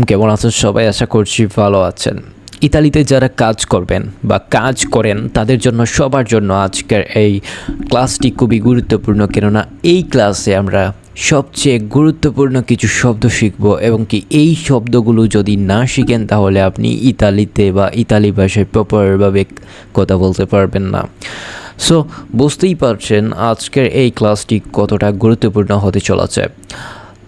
কেমন আছেন সবাই? আশা করছি ভালো আছেন। ইতালিতে যারা কাজ করবেন বা কাজ করেন তাদের জন্য সবার জন্য আজকের এই ক্লাসটি খুবই গুরুত্বপূর্ণ, কেননা এই ক্লাসে আমরা সবচেয়ে গুরুত্বপূর্ণ কিছু শব্দ শিখব এবং কি এই শব্দগুলো যদি না শিখেন তাহলে আপনি ইতালিতে বা ইতালি ভাষায় প্রপারভাবে কথা বলতে পারবেন না। সো বুঝতেই পারছেন আজকের এই ক্লাসটি কতটা গুরুত্বপূর্ণ হতে চলেছে।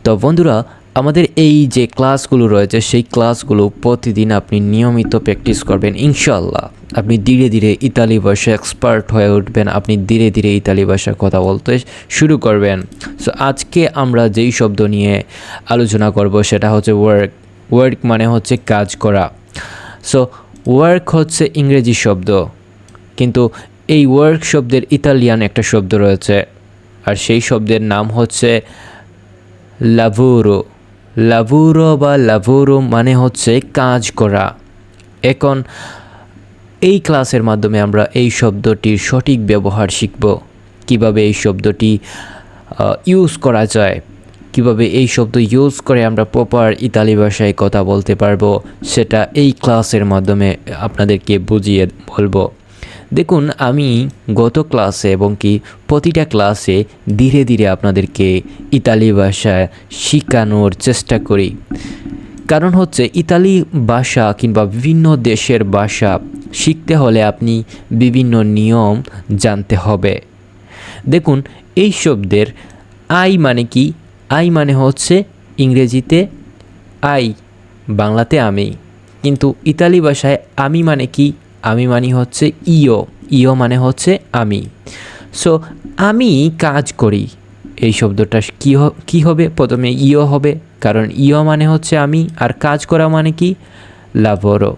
তো বন্ধুরা, আমাদের এই যে ক্লাসগুলো রয়েছে সেই ক্লাসগুলো প্রতিদিন আপনি নিয়মিত প্র্যাকটিস করবেন, ইনশাল্লাহ আপনি ধীরে ধীরে ইতালি ভাষা এক্সপার্ট হয়ে উঠবেন, আপনি ধীরে ধীরে ইতালি ভাষায় কথা বলতে শুরু করবেন। সো আজকে আমরা যেই শব্দ নিয়ে আলোচনা করব সেটা হচ্ছে ওয়ার্ক। ওয়ার্ক মানে হচ্ছে কাজ করা। সো ওয়ার্ক হচ্ছে ইংরেজি শব্দ, কিন্তু এই ওয়ার্ক শব্দের ইতালিয়ান একটা শব্দ রয়েছে, আর সেই শব্দের নাম হচ্ছে লাভোরো। লাভোরো বা লাভোরো মানে হচ্ছে কাজ করা। এখন এই ক্লাসের মাধ্যমে আমরা এই শব্দটির সঠিক ব্যবহার শিখব, কিভাবে এই শব্দটি ইউজ করা যায়, কিভাবে এই শব্দ ইউজ করে আমরা প্রপার ইতালি ভাষায় কথা বলতে পারবো, সেটা এই ক্লাসের মাধ্যমে আপনাদেরকে বুঝিয়ে বলবো। দেখুন, আমি গত ক্লাসে এবং কি প্রতিটা ক্লাসে ধীরে ধীরে আপনাদেরকে ইতালি ভাষা শেখানোর চেষ্টা করি, কারণ হচ্ছে ইতালি ভাষা কিংবা বিভিন্ন দেশের ভাষা শিখতে হলে আপনি বিভিন্ন নিয়ম জানতে হবে। দেখুন, এই শব্দের আই মানে কি? আই মানে হচ্ছে ইংরেজিতে আই, বাংলাতে আমি, কিন্তু ইতালি ভাষায় আমি মানে কি? আমি মানে হচ্ছে ইও। ইও মানে হচ্ছে আমি। সো আমি কাজ করি, এই শব্দটা কি হবে? প্রথমে ইও হবে, কারণ ইও মানে হচ্ছে আমি, আর কাজ করা মানে কি? লাভোরো।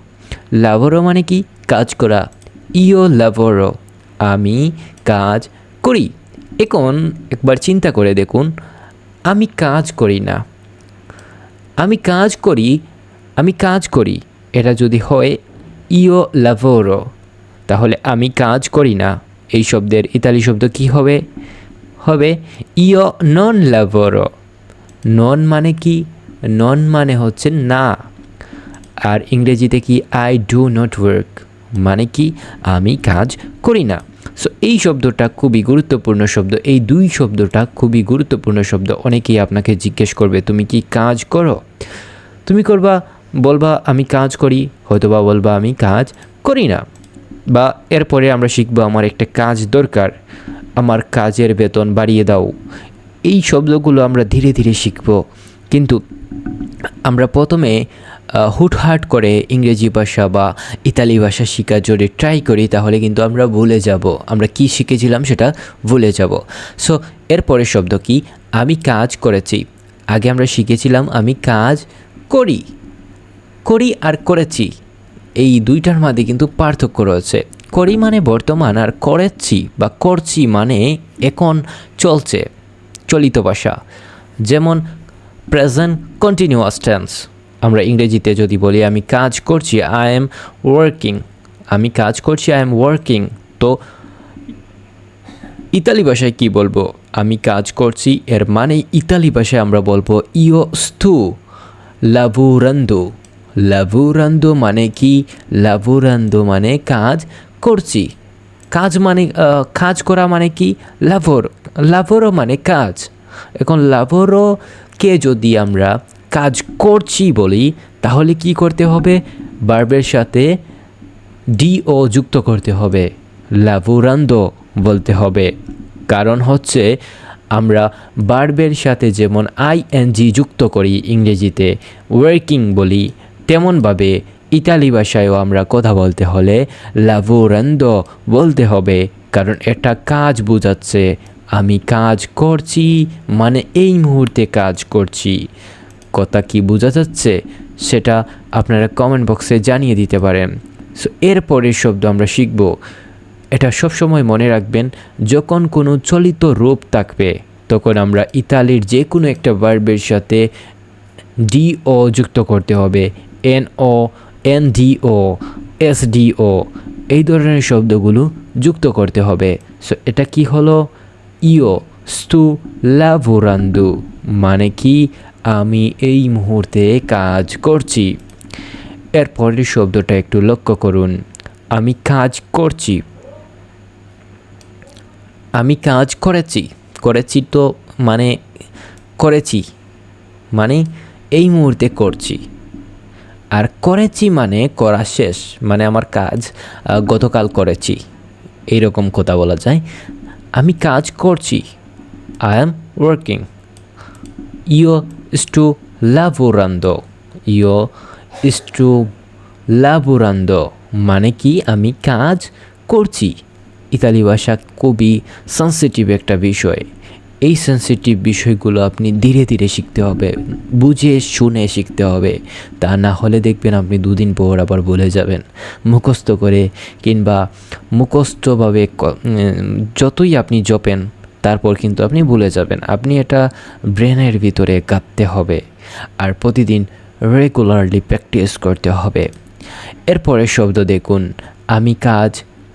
লাভোরো মানে কি? কাজ করা। ইও লাভোরো, আমি কাজ করি। এখন একবার চিন্তা করে দেখুন, আমি কাজ করি না, আমি কাজ করি, আমি কাজ করি, এটা যদি হয় ইও লাভোরো, তাহলে আমি কাজ করি না এই শব্দের ইতালি শব্দ কি হবে? হবে ইও নন লাভোরো। নন মানে কি? নন মানে হচ্ছে না, আর ইংরেজিতে কি? আই ডু নট ওয়ার্ক, মানে কি? আমি কাজ করি না। সো এই শব্দটা খুবই গুরুত্বপূর্ণ শব্দ, এই দুই শব্দটা খুবই গুরুত্বপূর্ণ শব্দ। অনেকেই আপনাকে জিজ্ঞেস করবে তুমি কি কাজ করো? তুমি বলবা আমি কাজ করি, হয়তোবা বলবা আমি কাজ করি না। বা এরপরে আমরা শিখবো আমার একটা কাজ দরকার, আমার কাজের বেতন বাড়িয়ে দাও। এই শব্দগুলো আমরা ধীরে ধীরে শিখব, কিন্তু আমরা প্রথমে হুটহাট করে ইংরেজি ভাষা বা ইতালি ভাষা শেখার জন্য ট্রাই করি, তাহলে কিন্তু আমরা ভুলে যাব, আমরা কি শিখেছিলাম সেটা ভুলে যাব। সো এরপরের শব্দ কি? আমি কাজ করেছি। আগে আমরা শিখেছিলাম আমি কাজ করি। করি আর করেছি, এই দুইটার মধ্যে কিন্তু পার্থক্য রয়েছে। করি মানে বর্তমান, আর করেছি বা করছি মানে এখন চলছে, চলিত ভাষা। যেমন প্রেজেন্ট কন্টিনিউয়াস টেন্স, আমরা ইংরেজিতে যদি বলি আমি কাজ করছি, আই এম ওয়ার্কিং, আমি কাজ করছি, আই এম ওয়ার্কিং। তো ইতালি ভাষায় কি বলবো? আমি কাজ করছি, এর মানে ইতালি ভাষায় আমরা বলবো ইও স্তু লাভোরান্দো। লাভোরান্দো মানে কি? লাভোরান্দো মানে কাজ করছি। কাজ মানে কাজ করা মানে কি? লাভোরো মানে কাজ। এখন লাভোরোকে যদি আমরা কাজ করছি বলি, তাহলে কি করতে হবে? ভার্বের সাথে ডিও যুক্ত করতে হবে, লাভোরান্দো বলতে হবে। কারণ হচ্ছে আমরা ভার্বের সাথে যেমন আইএনজি যুক্ত করি ইংরেজিতে ওয়ার্কিং বলি, তেমনভাবে ইতালি ভাষায়ও আমরা কথা বলতে হলে লাভোরান্দো বলতে হবে, কারণ এটা কাজ বোঝাচ্ছে। আমি কাজ করছি মানে এই মুহূর্তে কাজ করছি। কথা কি বোঝা যাচ্ছে সেটা আপনারা কমেন্ট বক্সে জানিয়ে দিতে পারেন। সো এরপরের শব্দ আমরা শিখব, এটা সবসময় মনে রাখবেন, যখন কোনো চলিত রূপ থাকবে তখন আমরা ইতালির যে কোনো একটা ভার্বের সাথে ডিও যুক্ত করতে হবে, এনও, এনডিও, এসডিও, এই ধরনের শব্দগুলো যুক্ত করতে হবে। সো এটা কি হলো? ইও স্তু লাভোরান্দো, মানে কি? আমি এই মুহূর্তে কাজ করছি। এরপরের শব্দটা একটু লক্ষ্য করুন। আমি কাজ করছি। আমি কাজ করেছি। করেছি তো মানে করেছি মানে এই মুহূর্তে করছি। আর করেছি মানে করা শেষ, মানে আমার কাজ গতকাল করেছি, এইরকম কথা বলা যায়। আমি কাজ করছি। I am working. ইয়ো স্টু লাবোরান্দো। ইয়ো স্টু লাবোরান্দো মানে কি আমি কাজ করছি। ইতালি ভাষা খুবই সেন্সিটিভ একটা বিষয়। এই সেন্সিটিভ বিষয়গুলো আপনি ধীরে ধীরে শিখতে হবে, বুঝে শুনে শিখতে হবে। তা না হলে দেখবেন আপনি দুদিন পর আবার ভুলে যাবেন। মুখস্থ করে কিংবা মুখস্থভাবে যতই আপনি জপেন তারপর কিন্তু আপনি ভুলে যাবেন। আপনি এটা ব্রেনের ভিতরে গাঁথতে হবে আর প্রতিদিন রেগুলারলি প্র্যাকটিস করতে হবে। এরপরের শব্দ দেখুন, আমি কাজ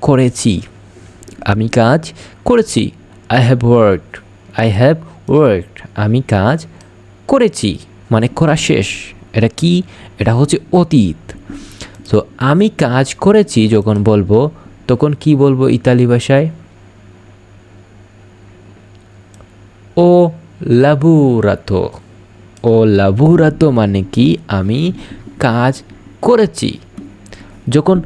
করেছি। আমি কাজ করেছি। I have worked. I have worked. আমি কাজ করেছি মানে করা শেষ। এটা কি? এটা হচ্ছে অতীত। তো আমি কাজ করেছি যখন বলবো তখন কি বলবো ইতালি ভাষায়? ও লাবোরাতো। ও লাবোরাতো মানে কি আমি কাজ করেছি। যখন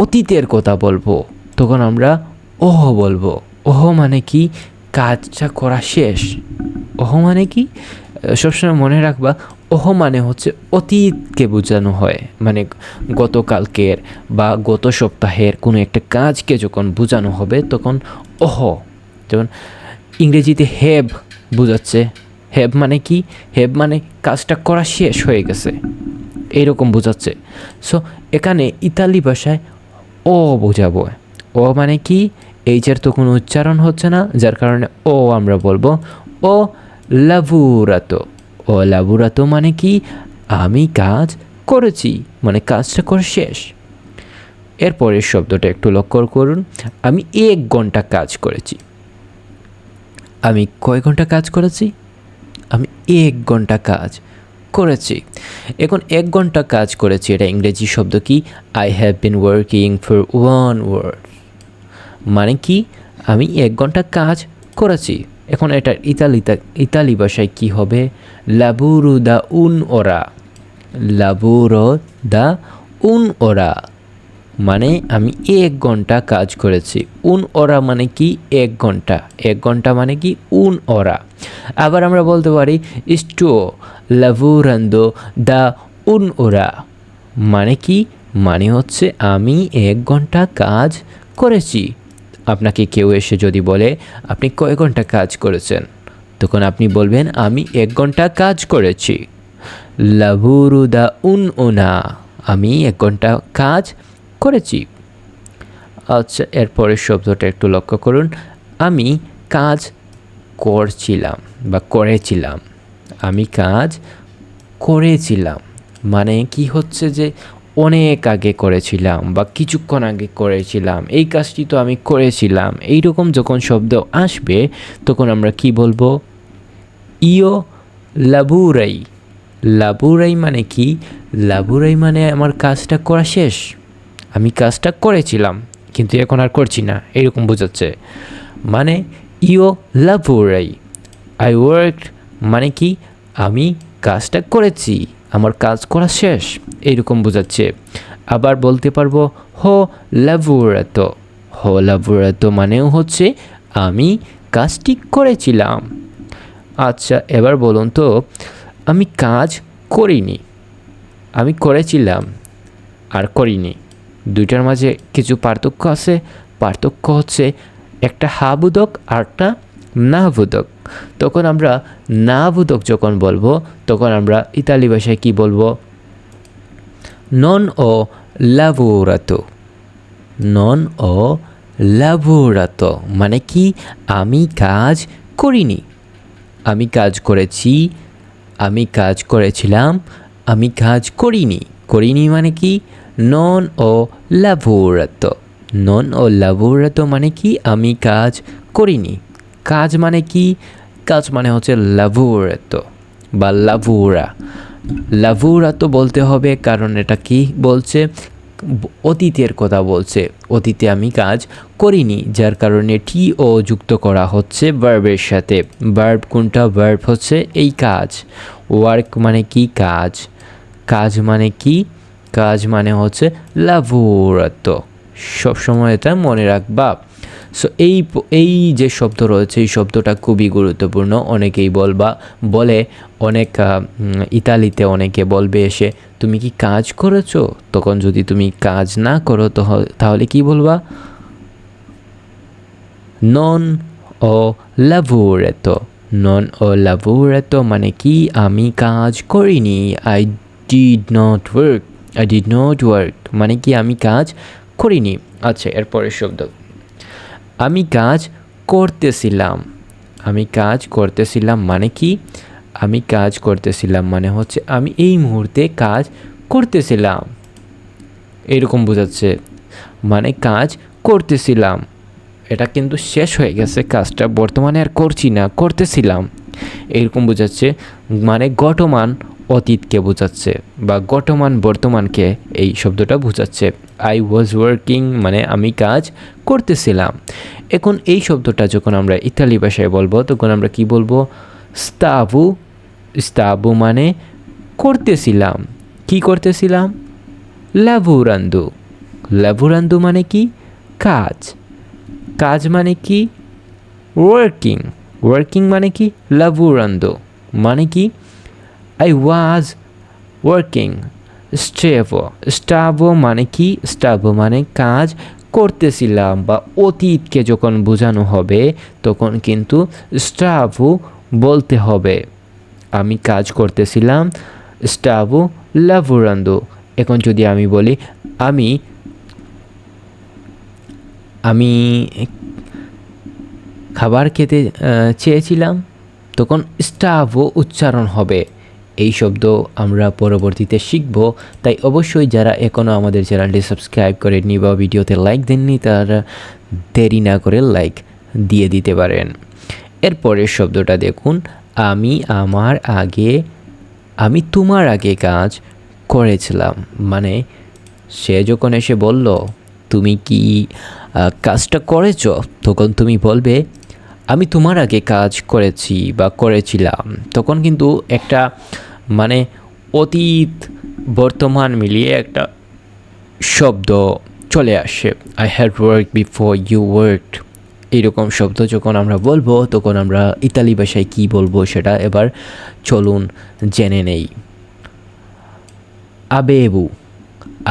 অতীতের কথা বলবো তখন আমরা ওহ বলবো। ওহ মানে কি? কাজটা করা শেষ। ওহ মানে কি? সবসময় মনে রাখবা, ওহ মানে হচ্ছে অতীতকে বোঝানো হয়। মানে গতকালকের বা গত সপ্তাহের কোনো একটা কাজকে যখন বোঝানো হবে তখন ওহ। যেমন ইংরেজিতে হ্যাভ বোঝাচ্ছে। হ্যাভ মানে কি? হ্যাভ মানে কাজটা করা শেষ হয়ে গেছে, এইরকম বোঝাচ্ছে। সো এখানে ইতালি ভাষায় ও বোঝাবো। ও মানে কি? এইচের তো কোনো উচ্চারণ হচ্ছে না, যার কারণে ও আমরা বলবো ও লাভুরাতো। ও লাভুরাতো মানে কি? আমি কাজ করেছি, মানে কাজটা করা শেষ। এরপরের শব্দটা একটু লক্ষ্য করুন, আমি 1 ঘন্টা কাজ করেছি। আমি কয় ঘন্টা কাজ করেছি? আমি 1 ঘন্টা কাজ করেছি। এখন 1 ঘন্টা কাজ করেছি, এটা ইংরেজি শব্দ কি? I have been working for 1 hour. মানে কি? আমি 1 ঘন্টা কাজ করেছি। এখন এটা ইতালি ভাষায় কি হবে? লাবুরু দা উন ওরা। লাবুরো দা উন ওরা মানে আমি 1 ঘন্টা কাজ করেছি। উন ওরা মানে কি? 1 ঘন্টা। 1 ঘন্টা মানে কি? উন ওরা। আবার আমরা বলতে পারি স্টো লাভুরান্দো দা উন ওরা মানে কি? মানে হচ্ছে আমি 1 ঘন্টা কাজ করেছি। আপনাকে কেউ এসে যদি বলে আপনি কয় ঘন্টা কাজ করেছেন, তখন আপনি বলবেন আমি 1 ঘন্টা কাজ করেছি। লাভুরু দা উন ওনা আমি 1 ঘন্টা কাজ করেছি। আচ্ছা, এরপরের শব্দটা একটু লক্ষ্য করুন, আমি কাজ করছিলাম বা করেছিলাম। আমি কাজ করেছিলাম মানে কি হচ্ছে যে অনেক আগে করেছিলাম বা কিছুক্ষণ আগে করেছিলাম, এই কাজটি তো আমি করেছিলাম। এইরকম যখন শব্দ আসবে তখন আমরা কি বলবো? ইয়ো লাবুরাই। লাবুরাই মানে কি? লাবুরাই মানে আমার কাজটা করা শেষ। আমি কাজটা করেছিলাম কিন্তু এখন আর করছি না, এরকম বোঝাচ্ছে। মানে ইয়ো লাবোরাই। আই ওয়ার্কড মানে কি? আমি কাজটা করেছি, আমার কাজ করা শেষ, এইরকম বোঝাচ্ছে। আবার বলতে পারবো হো লাবোরাতো। হো লাবোরাতো মানেও হচ্ছে আমি কাজটি করেছিলাম। আচ্ছা, এবার বলুন তো, আমি কাজ করিনি। আমি করেছিলাম আর করিনি, দুইটার মাঝে কিছু পার্থক্য আছে। পার্থক্য হচ্ছে একটা হা বোধক আর একটা না বোধক। তখন আমরা না বোধক যখন বলবো তখন আমরা ইতালি ভাষায় কি বলবো? নন ও লাবোরাতো। নন ও লাবোরাতো মানে কি? আমি কাজ করিনি। আমি কাজ করেছি, আমি কাজ করেছিলাম, আমি কাজ করিনি। করিনি মানে কি? নন ও লাবোরাতো। নন ও লাবোরাতো মানে কি? আমি কাজ করিনি। কাজ মানে কি? কাজ মানে হচ্ছে লাবোরাতো। বা লাভুরা। লাভুরা তো বলতে হবে, কারণ এটা কি বলছে, অতীতের কথা বলছে। অতীতে আমি কাজ করিনি, যার কারণে টি ও যুক্ত করা হচ্ছে ভার্বের সাথে। ভার্ব কোনটা? ভার্ব হচ্ছে এই কাজ। ওয়ার্ক মানে কি? কাজ। কাজ মানে কি? কাজ মানে হচ্ছে লাভুরাতো। সবসময় এটা মনে রাখবা। সো এই যে শব্দ রয়েছে, এই শব্দটা খুবই গুরুত্বপূর্ণ। অনেকেই বলে, অনেক ইতালিতে অনেকে বলবে এসে, তুমি কি কাজ করেছো? তখন যদি তুমি কাজ না করো তাহলে কি বলবা? নন ও lavorato। নন ও lavorato মানে কি? আমি কাজ করিনি। I did not work মানে কি? আমি কাজ করিনি। আচ্ছা, এরপরের শব্দ, আমি কাজ করতেছিলাম। আমি কাজ করতেছিলাম মানে কি? আমি কাজ করতেছিলাম মানে হচ্ছে আমি এই মুহূর্তে কাজ করতেছিলাম, এরকম বোঝাচ্ছে। মানে কাজ করতেছিলাম, এটা কিন্তু শেষ হয়ে গেছে কাজটা, বর্তমানে আর করছি না, করতেছিলাম, এরকম বোঝাচ্ছে। মানে গঠমান অতীতকে বোঝাচ্ছে, বা গঠমান বর্তমানকে এই শব্দটা বোঝাচ্ছে। আই ওয়াজ ওয়ার্কিং মানে আমি কাজ করতেছিলাম। এখন এই শব্দটা যখন আমরা ইতালি ভাষায় বলবো, তখন আমরা কি বলবো? স্তাবু। স্তাবু মানে করতেছিলাম। কি করতেছিলাম? লাভুরান্দু। লাভুরান্দু মানে কি? কাজ। কাজ মানে কি? ওয়ার্কিং। ওয়ার্কিং মানে কি? লাভুরান্দো মানে কি? I was working. স্টেভো। স্টাভো মানে কি? স্টাভো মানে কাজ করতেছিলাম, বা অতীতকে যখন বোঝানো হবে তখন কিন্তু স্টাভো বলতে হবে। আমি কাজ করতেছিলাম, স্টাভো লাভুরান্দো। এখন যদি আমি বলি আমি আমি খাবার খেতে চেয়েছিলাম, তখন স্টাভও উচ্চারণ হবে। এই শব্দ আমরা পরবর্তীতে শিখব। তাই অবশ্যই যারা এখনও আমাদের চ্যানেলটি সাবস্ক্রাইব করেননি বা ভিডিওতে লাইক দেননি, তারা দেরি না করে লাইক দিয়ে দিতে পারেন। এরপরের শব্দটা দেখুন, আমি তোমার আগে কাজ করেছিলাম। মানে সে যখন এসে বলল তুমি কি কাজটা করেছো, তখন তুমি বলবে আমি তোমার আগে কাজ করেছি বা করেছিলাম। তখন কিন্তু একটা মানে অতীত বর্তমান মিলিয়ে একটা শব্দ চলে আসে। I had work before you worked. এইরকম শব্দ যখন আমরা বলবো, তখন আমরা ইতালি ভাষায় কী বলবো সেটা এবার চলুন জেনে নেই। আবেবু।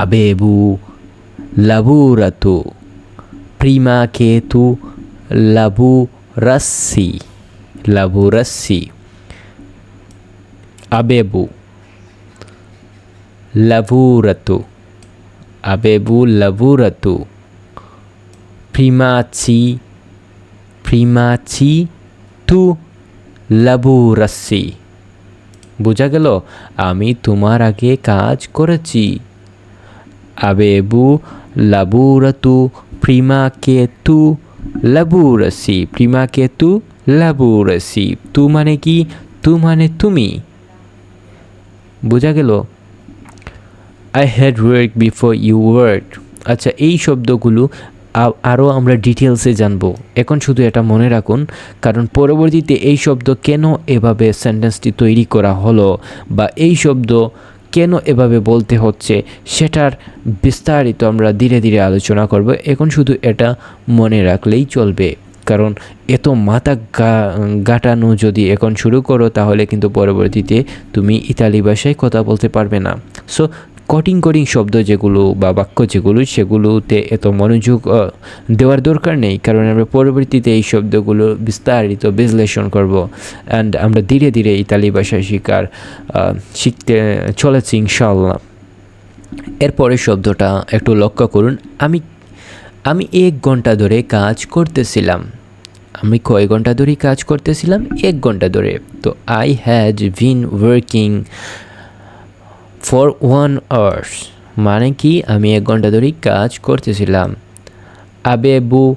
আবেবু lavorato prima che tu lavorassi. Lavorassi. Avevo lavorato. Avevo lavorato prima che tu lavorassi. বোঝা গেল? আমি তোমার আগে কাজ করেছি। Avevo lavorato prima che tu lavorassi. Prima che tu lavorassi. তু মানে কি? তু মানে তুমি। বোঝা গেল? I had worked before you worked. আচ্ছা, এই শব্দগুলো আরও আমরা ডিটেলসে জানবো। এখন শুধু এটা মনে রাখুন, কারণ পরবর্তীতে এই শব্দ কেন এভাবে সেন্টেন্সটি তৈরি করা হলো, বা এই শব্দ কেন এভাবে বলতে হচ্ছে, সেটার বিস্তারিত আমরা ধীরে ধীরে আলোচনা করব। এখন শুধু এটা মনে রাখলেই চলবে, কারণ এত মাথা গাটানো যদি এখন শুরু করো, তাহলে কিন্তু পরবর্তীতে তুমি ইতালি ভাষায় কথা বলতে পারবে না। সো কঠিন শব্দ যেগুলো বা বাক্য যেগুলো, সেগুলোতে এত মনোযোগ দেওয়ার দরকার নেই, কারণ আমরা পরবর্তীতে এই শব্দগুলো বিস্তারিত বিশ্লেষণ করব। অ্যান্ড আমরা ধীরে ধীরে ইতালি ভাষা শিখতে চলেছি ইনশাআল্লাহ। এরপরের শব্দটা একটু লক্ষ্য করুন। আমি 1 ঘন্টা ধরে কাজ করতেছিলাম। আমি কয় ঘন্টা ধরে কাজ করতেছিলাম? 1 ঘন্টা ধরে। তো I had been working for 1 hour মানে কি? আমি 1 ঘন্টা ধরে কাজ করতেছিলাম। Avevo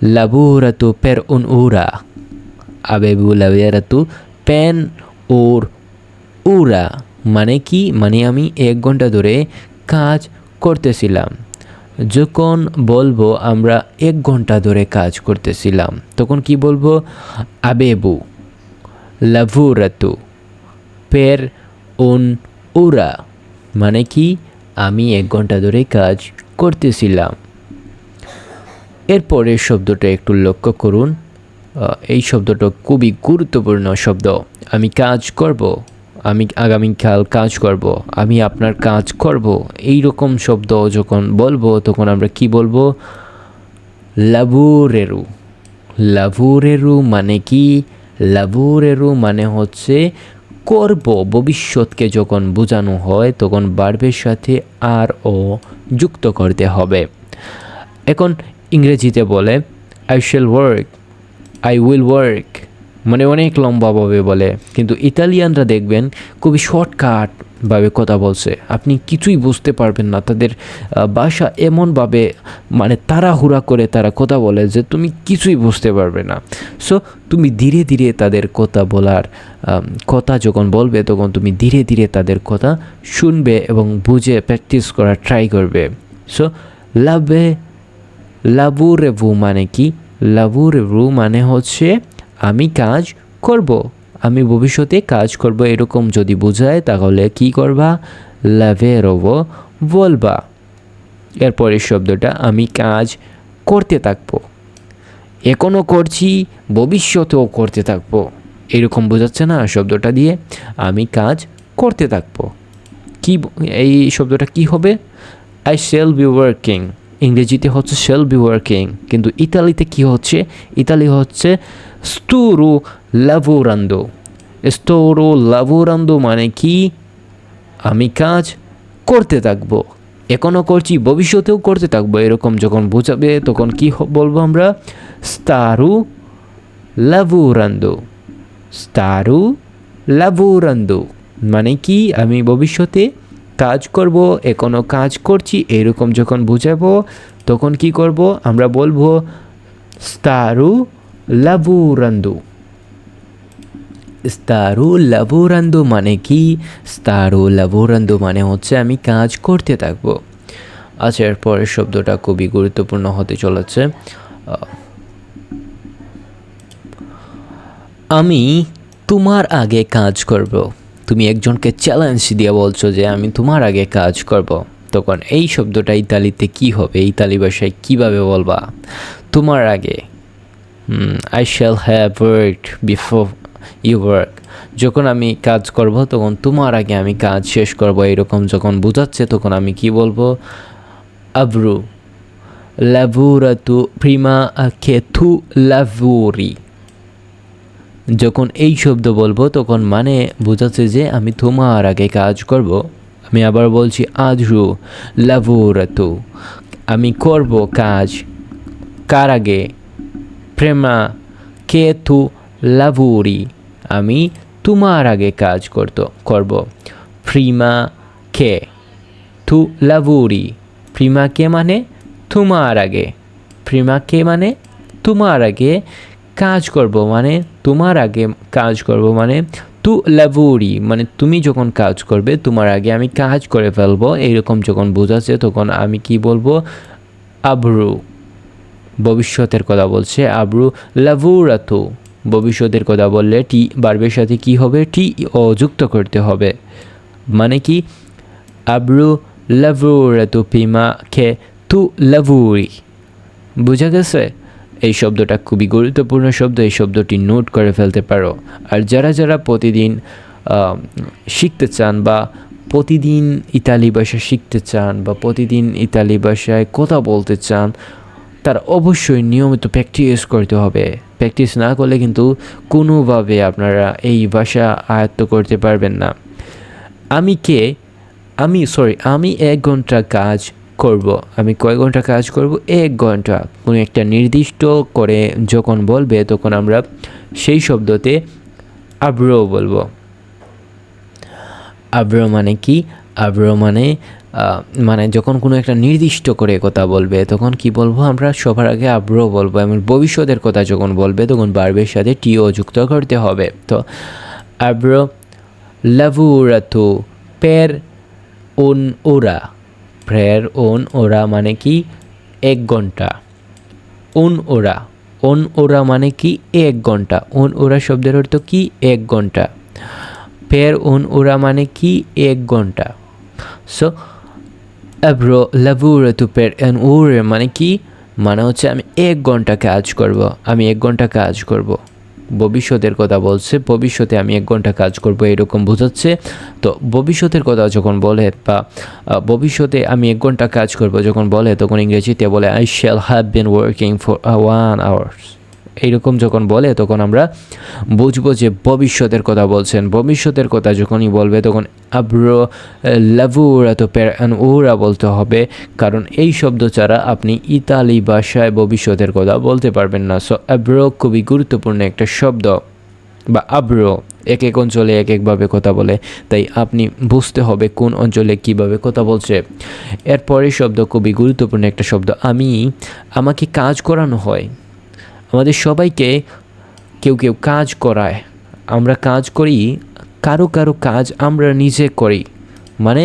lavorato per un'ora. Avevo lavorato per উরা মানে কি, মানে আমি 1 ঘন্টা ধরে কাজ করতেছিলাম। যখন বলবো আমরা 1 ঘন্টা ধরে কাজ করতেছিলাম, তখন কি বলবো? আবেবু লাভুরাতু পের উন উরা মানে কি, আমি 1 ঘন্টা ধরে কাজ করতেছিলাম। এরপরের শব্দটা একটু লক্ষ্য করুন। এই শব্দটা খুবই গুরুত্বপূর্ণ শব্দ। আমি কাজ করব, আমি আগামীকাল কাজ করব, আমি আপনার কাজ করব, এই রকম শব্দ যখন বলবো তখন আমরা কি বলবো? লাভুরেরু। লাভুরেরু মানে কি? লাভুরেরু মানে হচ্ছে করব। ভবিষ্যৎকে যখন বোঝানো হয় তখন ভার্বের সাথে আর ও যুক্ত করতে হবে। এখন ইংরেজিতে বলে I shall work, I will work, মানে অনেক লম্বাভাবে বলে, কিন্তু ইতালিয়ানরা দেখবেন খুবই শর্টকাটভাবে কথা বলছে, আপনি কিছুই বুঝতে পারবেন না। তাদের ভাষা এমনভাবে মানে তাড়াহুড়া করে তারা কথা বলে যে তুমি কিছুই বুঝতে পারবে না। সো তুমি ধীরে ধীরে তাদের কথা বলার কথা যখন বলবে তখন তুমি ধীরে ধীরে তাদের কথা শুনবে এবং বুঝে প্র্যাকটিস করার ট্রাই করবে। সো লাভে লাভুরেভু মানে কি? লাভুরেভু মানে হচ্ছে আমি কাজ করব, আমি ভবিষ্যতে কাজ করব, এরকম যদি বোঝায় তাহলে কি করবা? লাভেরোভো বলবা। এরপরের শব্দটা আমি কাজ করতে থাকবো, এখনও করছি, ভবিষ্যতেও করতে থাকবো, এরকম বোঝাচ্ছে না শব্দটা দিয়ে? আমি কাজ করতে থাকবো। কি এই শব্দটা কি হবে? I shall be working. ইংরেজিতে হচ্ছে শ্যাল বি ওয়ার্কিং, কিন্তু ইতালিতে কি হচ্ছে? ইতালি হচ্ছে স্তুরু লাভোরান্দো। স্টোরো লাভোরান্দো মানে কি? আমি কাজ করতে থাকবো, এখনও করছি, ভবিষ্যতেও করতে থাকবো, এরকম যখন বোঝাবে তখন কি বলবো আমরা? স্তারু লাভোরান্দো। স্তারু লাভোরান্দো মানে কি? আমি ভবিষ্যতে কাজ করব, এখনও কাজ করছি, এরকম যখন বোঝাবো তখন কি করব? আমরা বলবো স্তারু লাভোরান্দো। স্তারু লাভোরান্দো মানে কি? স্তারু লাভোরান্দো মানে হচ্ছে আমি কাজ করতে থাকবো। আচ্ছা, এর পরের শব্দটা খুবই গুরুত্বপূর্ণ হতে চলেছে। আমি তোমার আগে কাজ করব। তুমি একজনকে চ্যালেঞ্জ দিয়ে বলছো যে আমি তোমার আগে কাজ করব, তখন এই শব্দটা ইতালিতে কি হবে? ইতালি ভাষায় কীভাবে বলবা তোমার আগে? I shall have worked before you work. যখন আমি কাজ করব তখন তোমার আগে আমি কাজ শেষ করব, এরকম যখন বোঝাচ্ছে তখন আমি কি বলবো? আব্রু লাভুরাতু প্রিমা কে থু লাভুরি। যখন এই শব্দ বলবো তখন মানে বোঝাচ্ছে যে আমি তোমার আগে কাজ করব। আমি আবার বলছি আজরু লাভুরাতু, আমি করব কাজ কার আগে? প্রেমা কে তু লাভুরি, আমি তোমার আগে কাজ করব। প্রিমা কে তু লাভুরি, প্রিমা কে মানে তোমার আগে, প্রিমা কে মানে তোমার আগে কাজ করব, মানে তোমার আগে কাজ করব, মানে তু লাভুরি মানে তুমি যখন কাজ করবে তোমার আগে আমি কাজ করে ফেলবো, এইরকম যখন বোঝাচ্ছে তখন আমি কি বলবো? আব্রু। ভবিষ্যতের কথা বলছে আব্রু লাভুরাতু। ভবিষ্যতের কথা বললে টি ভার্বের সাথে কি হবে? টি ও যুক্ত করতে হবে, মানে কি? আব্রু লাভুরাতু প্রিমা কে তু লাভুরি। বোঝা গেছে? এই শব্দটা খুবই গুরুত্বপূর্ণ শব্দ, এই শব্দটি নোট করে ফেলতে পারো। আর যারা যারা প্রতিদিন শিখতে চান বা প্রতিদিন ইতালি ভাষা শিখতে চান বা প্রতিদিন ইতালি ভাষায় কথা বলতে চান, তারা অবশ্যই নিয়মিত প্র্যাকটিস করতে হবে। প্র্যাকটিস না করলে কিন্তু কোনোভাবে আপনারা এই ভাষা আয়ত্ত করতে পারবেন না। আমি 1 ঘন্টা কাজ করব। আমি কয় ঘন্টা কাজ করব? 1 ঘন্টা। কোনো একটা নির্দিষ্ট করে যখন বলবে তখন আমরা সেই শব্দতে আব্রো বলবো। আব্রো মানে কি? আব্রো মানে যখন কোনো একটা নির্দিষ্ট করে কথা বলবে তখন কি বলবো? আমরা সবার আগে আব্রো বলবো, এবং ভবিষ্যতের কথা যখন বলবে তখন ভার্বের সাথে টিও যুক্ত করতে হবে। তো আব্রো লাভুরাতু পের উন ওরা, প্রের উন ওরা মানে কি 1 ঘন্টা। উন ওরা মানে কি 1 ঘন্টা। উন ওরা শব্দের অর্থ কি 1 ঘন্টা। পের উন ওরা মানে কি 1 ঘন্টা। সো আব্রো লাভুরাতু পের এন ওরে মানে কি, মানে হচ্ছে আমি 1 ঘন্টা কাজ করব, আমি 1 ঘন্টা কাজ করব। ভবিষ্যতের কথা বলছে, ভবিষ্যতে আমি 1 ঘন্টা কাজ করব এরকম বোঝাচ্ছে। তো ভবিষ্যতের কথা যখন বলে বা ভবিষ্যতে আমি 1 ঘন্টা কাজ করব যখন বলে, তখন ইংরেজিতে বলে I shall have been working for 1 hours. এইরকম যখন বলে তখন আমরা বুঝবো যে ভবিষ্যতের কথা বলছেন। ভবিষ্যতের কথা যখনই বলবে তখন আব্রো লাভুরা তো পের অ্যান ওরা বলতে হবে, কারণ এই শব্দ ছাড়া আপনি ইতালি ভাষায় ভবিষ্যতের কথা বলতে পারবেন না। সো আব্রো খুবই গুরুত্বপূর্ণ একটা শব্দ, বা আব্রো এক এক অঞ্চলে এক একভাবে কথা বলে, তাই আপনি বুঝতে হবে কোন অঞ্চলে কিভাবে কথা বলছে। এরপরের শব্দ খুবই গুরুত্বপূর্ণ একটা শব্দ, আমাকে কাজ করানো হয়। আমাদের সবাইকে কেউ কেউ কাজ করায়, আমরা কাজ করি, কারো কারো কাজ আমরা নিজে করি, মানে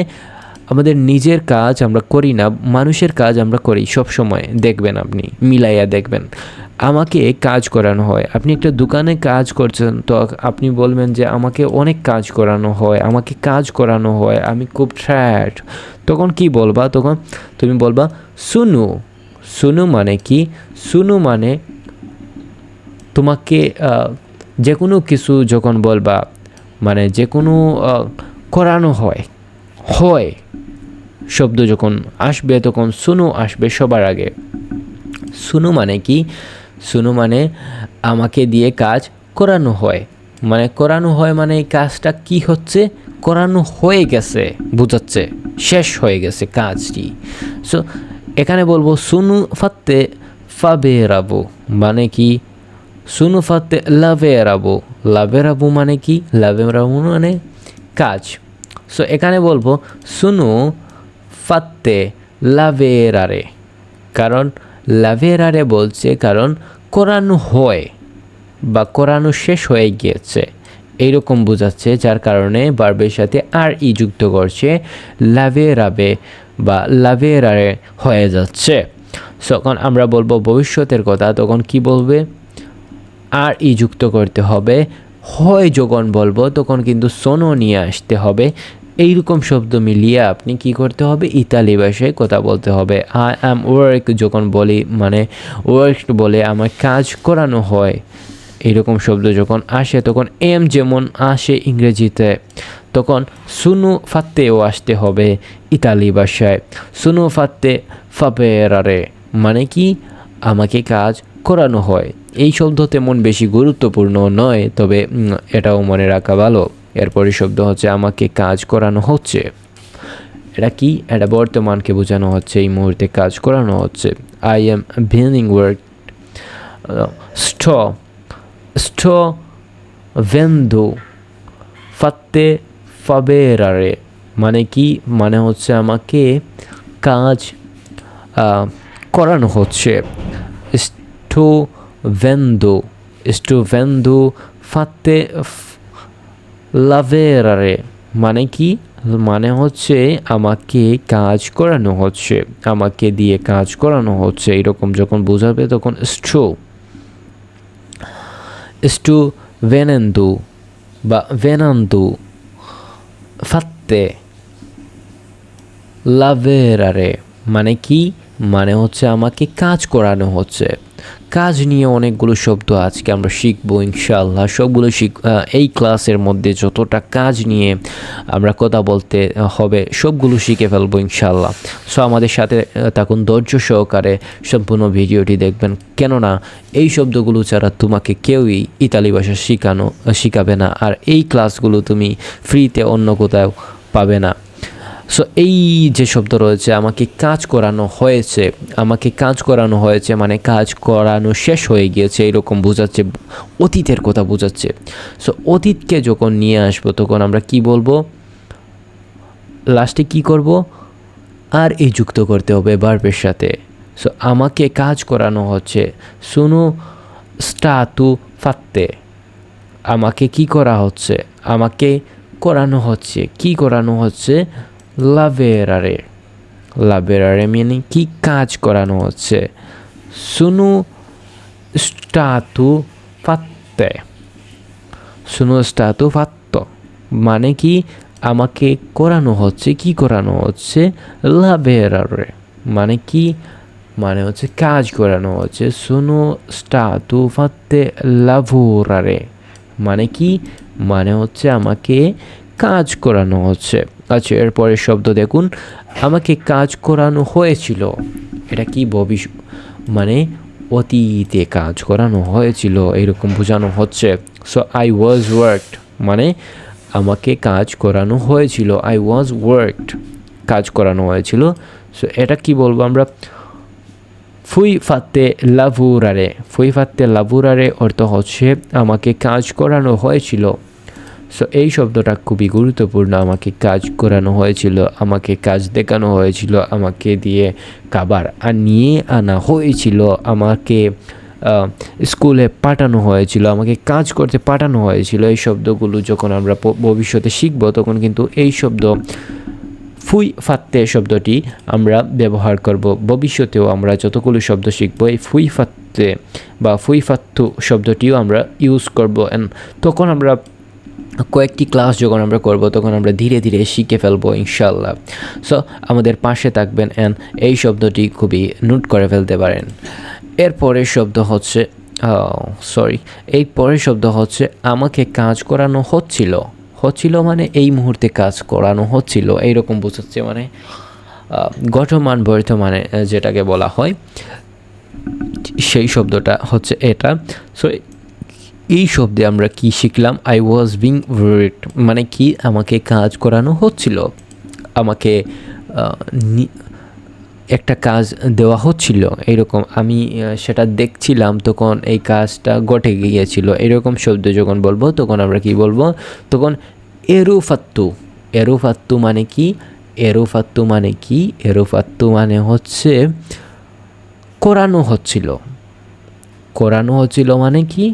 আমাদের নিজের কাজ আমরা করি না, মানুষের কাজ আমরা করি সব সময়। দেখবেন, আপনি মিলাইয়া দেখবেন, আমাকে কাজ করানো হয়। আপনি একটা দোকানে কাজ করছেন, তো আপনি বলবেন যে আমাকে অনেক কাজ করানো হয়, আমাকে কাজ করানো হয়, আমি খুব টায়ার্ড। তখন কি বলবা? তখন তুমি বলবা সুনু। সুনু মানে কি? সুনু মানে তোমাকে যে কোনো কিছু যখন বলবা, মানে যে কোনো করানো হয় হয় শব্দ যখন আসবে তখন সুনু আসবে সবার আগে। সুনু মানে কি? সুনু মানে আমাকে দিয়ে কাজ করানো হয়। মানে করানো হয় মানে এই কাজটা কি হচ্ছে? করানো হয়ে গেছে বোঝাচ্ছে, শেষ হয়ে গেছে কাজটি। সো এখানে বলবো সুনু ফাত্তে ফাবেরাবো মানে কি? সুনু ফাতে লাভেরাবো। লাভেরাবো মানে কি? লাভেরাবো মানে কাজ। সো এখানে বলবো সুনু ফাতে লাভেরারে, কারণ লাভেরারে বলছে কারণ করানো হয় বা করানো শেষ হয়ে গিয়েছে এইরকম বোঝাচ্ছে, যার কারণে ভার্বের সাথে আর ই যুক্ত করছে, লাভেরাবে বা লাভেরারে হয়ে যাচ্ছে। তখন আমরা বলবো ভবিষ্যতের কথা, তখন কি বলবে? আর ই যুক্ত করতে হবে। হয় যখন বলবো তখন কিন্তু সোনো নিয়ে আসতে হবে। এইরকম শব্দ মিলিয়ে আপনি কি করতে হবে? ইতালি ভাষায় কথা বলতে হবে। আই অ্যাম ওয়ার্ক যখন বলি, মানে ওয়ার্ক বলে আমার কাজ করানো হয়, এইরকম শব্দ যখন আসে তখন এম যেমন আসে ইংরেজিতে, তখন সুনু ফাত্তেও আসতে হবে ইতালি ভাষায়। সুনু ফাত্তে ফাবেরারে মানে কি? আমাকে কাজ করানো হয়। এই শব্দ তেমন বেশি গুরুত্বপূর্ণ নয়, তবে এটাও মনে রাখা ভালো। এরপরে শব্দ হচ্ছে আমাকে কাজ করানো হচ্ছে। এটা কি? এটা বর্তমানকে বোঝানো হচ্ছে, এই মুহূর্তে কাজ করানো হচ্ছে। I am being work. স্টো ভেন্দো ফাত্তে ফাবেরারে মানে কি? মানে হচ্ছে আমাকে কাজ করানো হচ্ছে। স্টুভেন্দো ফাতে লাভেরারে মানে কি? মানে হচ্ছে আমাকে কাজ করানো হচ্ছে, আমাকে দিয়ে কাজ করানো হচ্ছে। এরকম যখন বোঝাবে তখন স্টু ভেনেন্দু বা ভেনান্দু ফাতে লাভেরারে মানে কি? মানে হচ্ছে আমাকে কাজ করানো হচ্ছে। কাজ নিয়ে অনেকগুলো শব্দ আজকে আমরা শিখবো ইনশাআল্লাহ। সবগুলো এই ক্লাসের মধ্যে যতটা কাজ নিয়ে আমরা কথা বলতে হবে সবগুলো শিখে ফেলবো ইনশাআল্লাহ। সো আমাদের সাথে থাকুন, ধৈর্য সহকারে সম্পূর্ণ ভিডিওটি দেখবেন, কেননা এই শব্দগুলো ছাড়া তোমাকে কেউই ইতালি ভাষা শিখাবে না, আর এই ক্লাসগুলো তুমি ফ্রিতে অন্য কোথাও পাবে না। সো এই যে শব্দ রয়েছে, আমাকে কাজ করানো হয়েছে, আমাকে কাজ করানো হয়েছে মানে কাজ করানো শেষ হয়ে গিয়েছে এরকম বোঝাচ্ছে, অতীতের কথা বোঝাচ্ছে। সো অতীতকে যখন নিয়ে আসবো তখন আমরা কি বলবো? লাস্টে কি করব? আর এই যুক্ত করতে হবে ভার্বের সাথে। সো আমাকে কাজ করানো হচ্ছে, সুনো স্টাতু ফাত্তে, আমাকে কি করা হচ্ছে? আমাকে করানো হচ্ছে, কি করানো হচ্ছে? লাভেরারে, লাভেরারে মানে কি? কাজ করানো হচ্ছে। সুনু স্টাতু ফাত্তে, সুনু স্টাতু ফাত্ত মানে কি? আমাকে করানো হচ্ছে, কি করানো হচ্ছে? লাভেরারে মানে কি? মানে হচ্ছে কাজ করানো হচ্ছে। সুনু স্টাতু ফাত্তে লাভোরারে মানে কি? মানে হচ্ছে আমাকে কাজ করানো হচ্ছে। আচ্ছা, এরপরের শব্দ দেখুন, আমাকে কাজ করানো হয়েছিল। এটা কি? মানে অতীতে কাজ করানো হয়েছিল এরকম বোঝানো হচ্ছে। সো আই ওয়াজ ওয়ার্কড মানে আমাকে কাজ করানো হয়েছিল। আই ওয়াজ ওয়ার্কড, কাজ করানো হয়েছিল। সো এটা কি বলবো আমরা? ফুই ফাতে লাভুরারে। ফুই ফাতে লাভুরারে অর্থ হচ্ছে আমাকে কাজ করানো হয়েছিল। সো এই শব্দটা খুবই গুরুত্বপূর্ণ। আমাকে কাজ করানো হয়েছিল, আমাকে কাজ দেখানো হয়েছিল, আমাকে দিয়ে খাবার নিয়ে আনা হয়েছিল, আমাকে স্কুলে পাঠানো হয়েছিল, আমাকে কাজ করতে পাঠানো হয়েছিল। এই শব্দগুলো যখন আমরা ভবিষ্যতে শিখব তখন কিন্তু এই শব্দ ফুই ফাত্তে শব্দটি আমরা ব্যবহার করব। ভবিষ্যতেও আমরা যতগুলো শব্দ শিখব এই ফুই ফাত্তে বা ফুই ফাত্তু শব্দটিও আমরা ইউজ করব। অ্যান্ড তখন আমরা কয়েকটি ক্লাস যখন আমরা করব তখন আমরা ধীরে ধীরে শিখে ফেলবো ইনশাল্লাহ। সো আমাদের পাশে থাকবেন অ্যান্ড এই শব্দটি খুবই নোট করে ফেলতে পারেন। এরপরের শব্দ হচ্ছে এই পরের শব্দ হচ্ছে আমাকে কাজ করানো হচ্ছিল। হচ্ছিল মানে এই মুহূর্তে কাজ করানো হচ্ছিল এইরকম বোঝাচ্ছে। মানে গঠমান বর্তমানে যেটাকে বলা হয় সেই শব্দটা হচ্ছে এটা। সো এই শব্দে আমরা কি শিখলাম? আই ওয়াজ বিং ওয়ার্কড মানে কি? আমাকে কাজ করানো হচ্ছিল, আমাকে একটা কাজ দেওয়া হচ্ছিল এইরকম, আমি সেটা দেখছিলাম তখন এই কাজটা ঘটে গিয়েছিল। এরকম শব্দ যখন বলবো তখন আমরা কি বলবো? তখন এরুফাত্তু। এরুফাত্তু মানে কি? এরুফাত্তু মানে কি? এরুফাত্তু মানে হচ্ছে করানো হচ্ছিল। করানো হচ্ছিল মানে কি?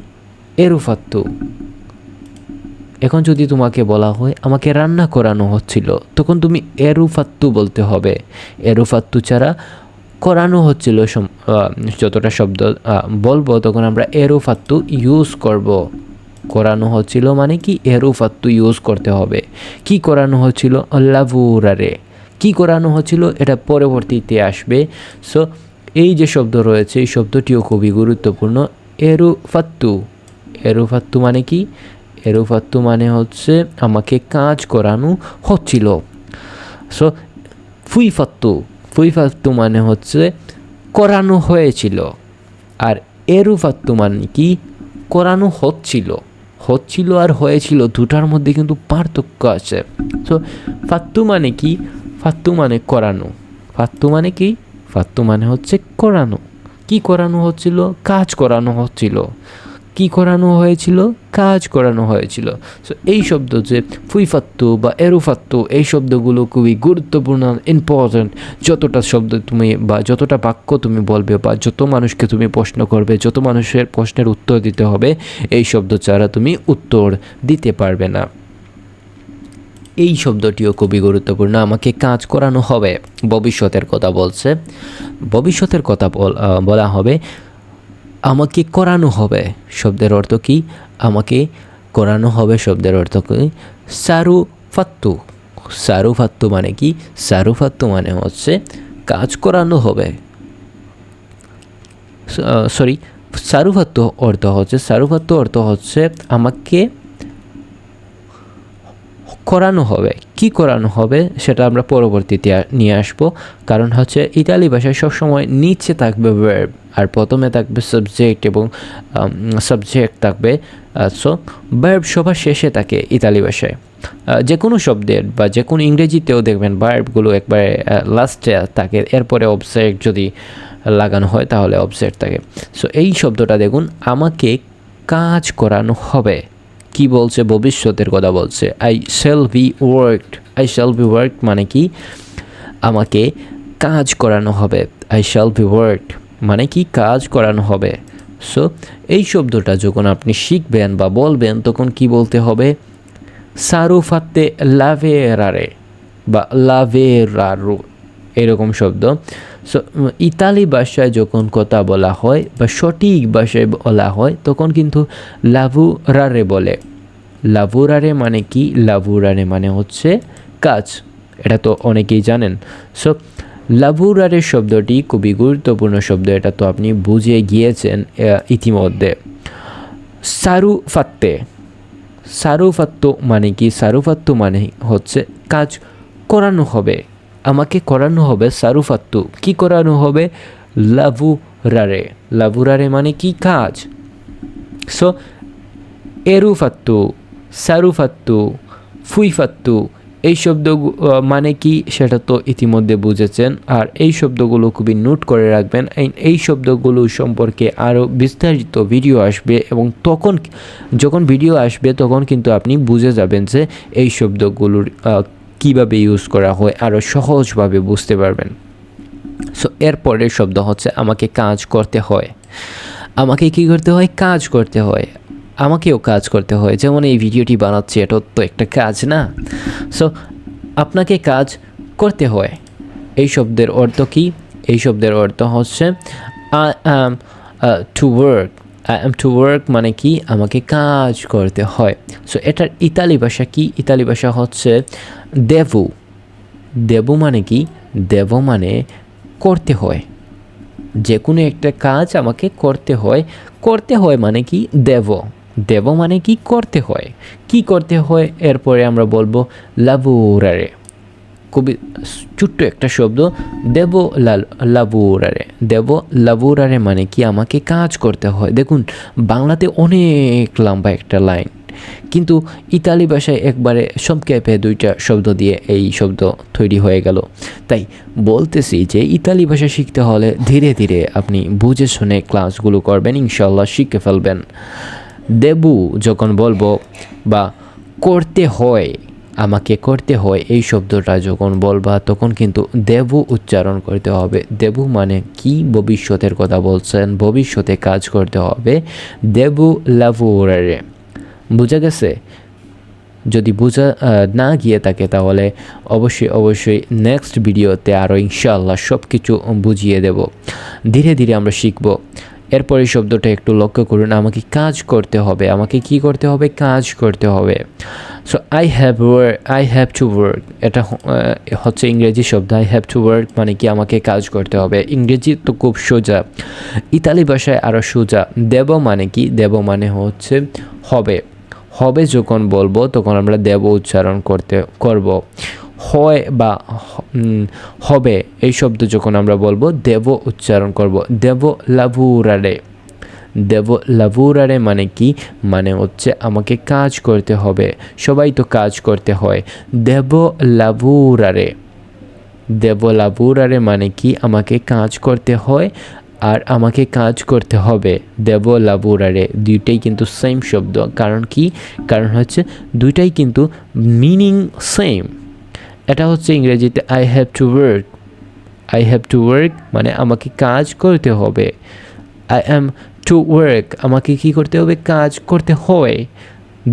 এরুফাত্তু। এখন যদি তোমাকে বলা হয় আমাকে রান্না করানো হচ্ছিল তখন তুমি এরুফাত্তু বলতে হবে। এরুফাত্তু ছাড়া করানো হচ্ছিল যতটা শব্দ বলবো তখন আমরা এরুফাত্তু ইউজ করব। করানো হচ্ছিল মানে কি? এরুফাত্তু ইউজ করতে হবে। কি করানো হচ্ছিল? লাভুরারে। কি করানো হচ্ছিল এটা পরবর্তীতে আসবে। সো এই যে শব্দ রয়েছে এই শব্দটিও খুবই গুরুত্বপূর্ণ। এরুফাত্তু। এরুফাত্তু মানে কি? এরুফাত্তু মানে হচ্ছে আমাকে কাজ করানো হচ্ছিল। সো ফুইফাত্তু। ফুইফাত্তু মানে হচ্ছে করানো হয়েছিল। আর এরুফাত্তু মানে কি? করানো হচ্ছিল। হচ্ছিল আর হয়েছিল দুটার মধ্যে কিন্তু পার্থক্য আছে। সো ফাত্তু মানে কি? ফাত্তু মানে করানো। ফাত্তু মানে কি? ফাত্তু মানে হচ্ছে করানো। কি করানো হচ্ছিল? কাজ করানো হচ্ছিল। কি করানো হয়েছিল? কাজ করানো হয়েছিল। সো এই শব্দ যে ফুইফাত্তু বা এরুফাত্তু এই শব্দগুলো খুবই গুরুত্বপূর্ণ, ইম্পর্ট্যান্ট। যতটা শব্দ তুমি বা যতটা বাক্য তুমি বলবে বা যত মানুষকে তুমি প্রশ্ন করবে, যত মানুষের প্রশ্নের উত্তর দিতে হবে, এই শব্দ ছাড়া তুমি উত্তর দিতে পারবে না। এই শব্দটিও খুবই গুরুত্বপূর্ণ। আমাকে কাজ করানো হবে, ভবিষ্যতের কথা বলছে। ভবিষ্যতের কথা বলা হবে আমাকে করানো হবে। শব্দের অর্থ কি? আমাকে করানো হবে শব্দের অর্থ কি? সারুফাত্তু। সারুফাত্তু মানে কি? সারুফাত্তু মানে হচ্ছে কাজ করানো হবে। সারুফাত্তু অর্থ হচ্ছে আমাকে করানো হবে। কি করানো হবে সেটা আমরা পরবর্তীতে নিয়ে আসবো। কারণ হচ্ছে ইতালি ভাষায় সবসময় নিচে থাকবে ভার্ব আর প্রথমে থাকবে সাবজেক্ট এবং সাবজেক্ট থাকবে। সো ভার্ব সবার শেষে থাকে ইতালি ভাষায়। যে কোনো শব্দের বা যে কোনো ইংরেজিতেও দেখবেন ভার্বগুলো একবারে লাস্টে থাকে, এরপরে অবজেক্ট যদি লাগানো হয় তাহলে অবজেক্ট থাকে। সো এই শব্দটা দেখুন, আমাকে কাজ করানো হবে। কি বলছে? ভবিষ্যতের কথা বলছে। I shall be worked. I shall be worked মানে কি? আমাকে কাজ করানো হবে। আই শ্যাল বি ওয়ার্কড মানে কি? কাজ করানো হবে। সো এই শব্দটা যখন আপনি শিখবেন বা বলবেন তখন কি বলতে হবে? সারু ফাত্তে লাভেরারে বা লাভেরারু এরকম শব্দ। সো ইতালি ভাষায় যখন কথা বলা হয় বা সঠিক ভাষায় বলা হয় তখন কিন্তু লাভুরারে বলে। লাভুরারে মানে কি? লাভুরারে মানে হচ্ছে কাজ। এটা তো অনেকেই জানেন। সো লাভুরারে শব্দটি খুবই গুরুত্বপূর্ণ শব্দ, এটা তো আপনি বুঝে গিয়েছেন ইতিমধ্যে। সারু ফাত্তে, সারুফাত্তু মানে কি? সারুফাত্তু মানে হচ্ছে কাজ করানো হবে, আমাকে করানো হবে। সারুফাত্তু কি করানো হবে? লাভুরারে, লাভুরারে মানে কি? কাজ। সো এরুফাত্তু, সারুফাত্তু, ফুইফাত্তু এই শব্দ মানে কি সেটা তো ইতিমধ্যে বুঝেছেন। আর এই শব্দগুলো খুবই নোট করে রাখবেন। এই শব্দগুলো সম্পর্কে আরও বিস্তারিত ভিডিও আসবে এবং তখন যখন ভিডিও আসবে তখন কিন্তু আপনি বুঝে যাবেন যে এই শব্দগুলোর কীভাবে ইউজ করা হয়, আরও সহজভাবে বুঝতে পারবেন। সো এরপরের শব্দ হচ্ছে আমাকে কাজ করতে হয়। আমাকে কি করতে হয়? কাজ করতে হয়। আমাকেও কাজ করতে হয়, যেমন এই ভিডিওটি বানাচ্ছি, এটা তো একটা কাজ না? সো আপনাকে কাজ করতে হয়। এই শব্দের অর্থ কি? এই শব্দের অর্থ হচ্ছে I am to work. I am to work মানে কি? আমাকে কাজ করতে হয়। সো এটার ইতালি ভাষা কি? ইতালি ভাষা হচ্ছে দেভু। দেবু মানে কি? দেব মানে করতে হয়। যে কোনো একটা কাজ আমাকে করতে হয়। করতে হয় মানে কি? দেব। দেব মানে কি? করতে হয়। কি করতে হয়? এরপরে আমরা বলবো লাভুরারে। খুবই ছোট্ট একটা শব্দ, দেব লাভুরারে। দেব লাভুরারে মানে কি? আমাকে কাজ করতে হয়। দেখুন বাংলাতে অনেক লম্বা একটা লাইন, কিন্তু ইতালি ভাষায় একবারে সংক্ষেপে দুইটা শব্দ দিয়ে এই শব্দ তৈরি হয়ে গেল। তাই বলতেছি যে ইতালি ভাষা শিখতে হলে ধীরে ধীরে আপনি বুঝে শুনে ক্লাসগুলো করবেন, ইনশাল্লাহ শিখে ফেলবেন। দেবু যখন বলবো বা করতে হয়, আমাকে করতে হয়, এই শব্দটা যখন বলবা তখন কিন্তু দেবু উচ্চারণ করতে হবে। দেবু মানে কি? ভবিষ্যতের কথা বলছেন, ভবিষ্যতে কাজ করতে হবে। দেবু লাভুরারে। বোঝা গেছে? যদি বোঝা না গিয়ে থাকে তাহলে অবশ্যই নেক্সট ভিডিওতে আরও ইনশাআল্লাহ সব কিছু বুঝিয়ে দেব। ধীরে ধীরে আমরা শিখব। এরপরে শব্দটা একটু লক্ষ্য করুন, আমাকে কাজ করতে হবে। আমাকে কি করতে হবে? কাজ করতে হবে। So I have to work, এটা হচ্ছে ইংরেজি শব্দ। আই হ্যাভ টু ওয়ার্ক মানে কি? আমাকে কাজ করতে হবে। ইংরেজি তো খুব সোজা, ইতালি ভাষায় আরও সোজা। দেব মানে কি? দেব মানে হচ্ছে হবে। হবে যখন বলবো তখন আমরা দেব উচ্চারণ করব। হয় বা হবে এই শব্দ যখন আমরা বলবো দেব উচ্চারণ করব। দেব লাভুরারে। দেব লাভুরারে মানে কি? মানে হচ্ছে আমাকে কাজ করতে হবে। সবাই তো কাজ করতে হয়। দেব লাভুরারে। দেব লাভুরারে মানে কি? আমাকে কাজ করতে হয় আর আমাকে কাজ করতে হবে। দেব লাভুরারে দুইটাই কিন্তু সেম শব্দ। কারণ কি? কারণ হচ্ছে দুইটাই কিন্তু মিনিং সেম। এটা হচ্ছে ইংরেজিতে I have to work. I have to work মানে আমাকে কাজ করতে হবে। আই অ্যাম টু ওয়ার্ক আমাকে কি করতে হবে? কাজ করতে হয়।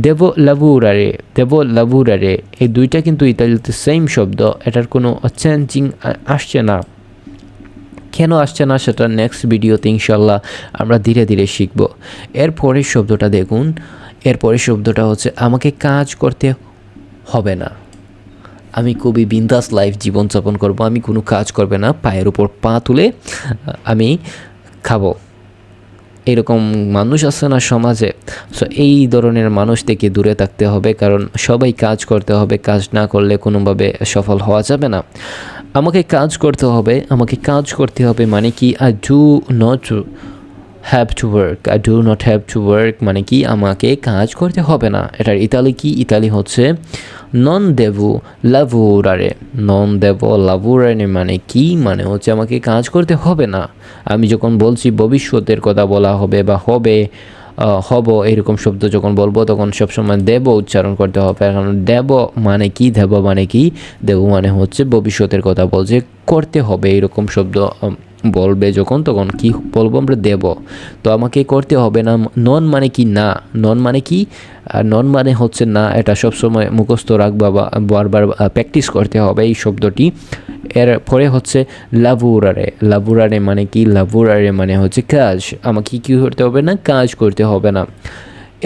দেব লাভুরারে, দেব লাভুরারে এই দুইটা কিন্তু ইতালিতে সেম শব্দ, এটার কোনো চেঞ্জিং আসছে না। কেন আসছে না সেটা নেক্সট ভিডিওতে ইনশাল্লাহ আমরা ধীরে ধীরে শিখব। এরপরের শব্দটা দেখুন, এরপরের শব্দটা হচ্ছে আমাকে কাজ করতে হবে না। আমি খুবই বিন্দাস লাইফ জীবনযাপন করব, আমি কোনো কাজ করবে না, পায়ের উপর পা তুলে আমি খাবো। এরকম মানুষ আছে না সমাজে? সো এই ধরনের মানুষ থেকে দূরে থাকতে হবে, কারণ সবাই কাজ করতে হবে। কাজ না করলে কোনোভাবে সফল হওয়া যাবে না। আমাকে কাজ করতে হবে। আমাকে কাজ করতে হবে মানে কি? I do not have to work. I do not have to work মানে কি? আমাকে কাজ করতে হবে না। এটার ইতালি কি? ইতালি হচ্ছে নন দেভু লাভুরারে। নন দেভ লাভুরারে মানে কি? মানে হচ্ছে আমাকে কাজ করতে হবে না। আমি যখন বলছি ভবিষ্যতের কথা বলা হবে বা হবে হব এরকম শব্দ যখন বলবো তখন সবসময় দেব উচ্চারণ করতে হবে। কারণ দেব মানে কি? দেব মানে কি? দেব মানে হচ্ছে ভবিষ্যতের কথা বলছে, করতে হবে এরকম শব্দ বলবে যখন, তখন কি বলবো আমরা? দেব। তো আমাকে করতে হবে না। নন মানে কি? না। নন মানে কি? নন মানে হচ্ছে না। এটা সবসময় মুখস্থ রাখবা বা বারবার প্র্যাকটিস করতে হবে এই শব্দটি। এরপরে হচ্ছে লাভুরারে। লাভুরারে মানে কি? লাভুরারে মানে হচ্ছে কাজ। আমাকে কি করতে হবে না? কাজ করতে হবে না।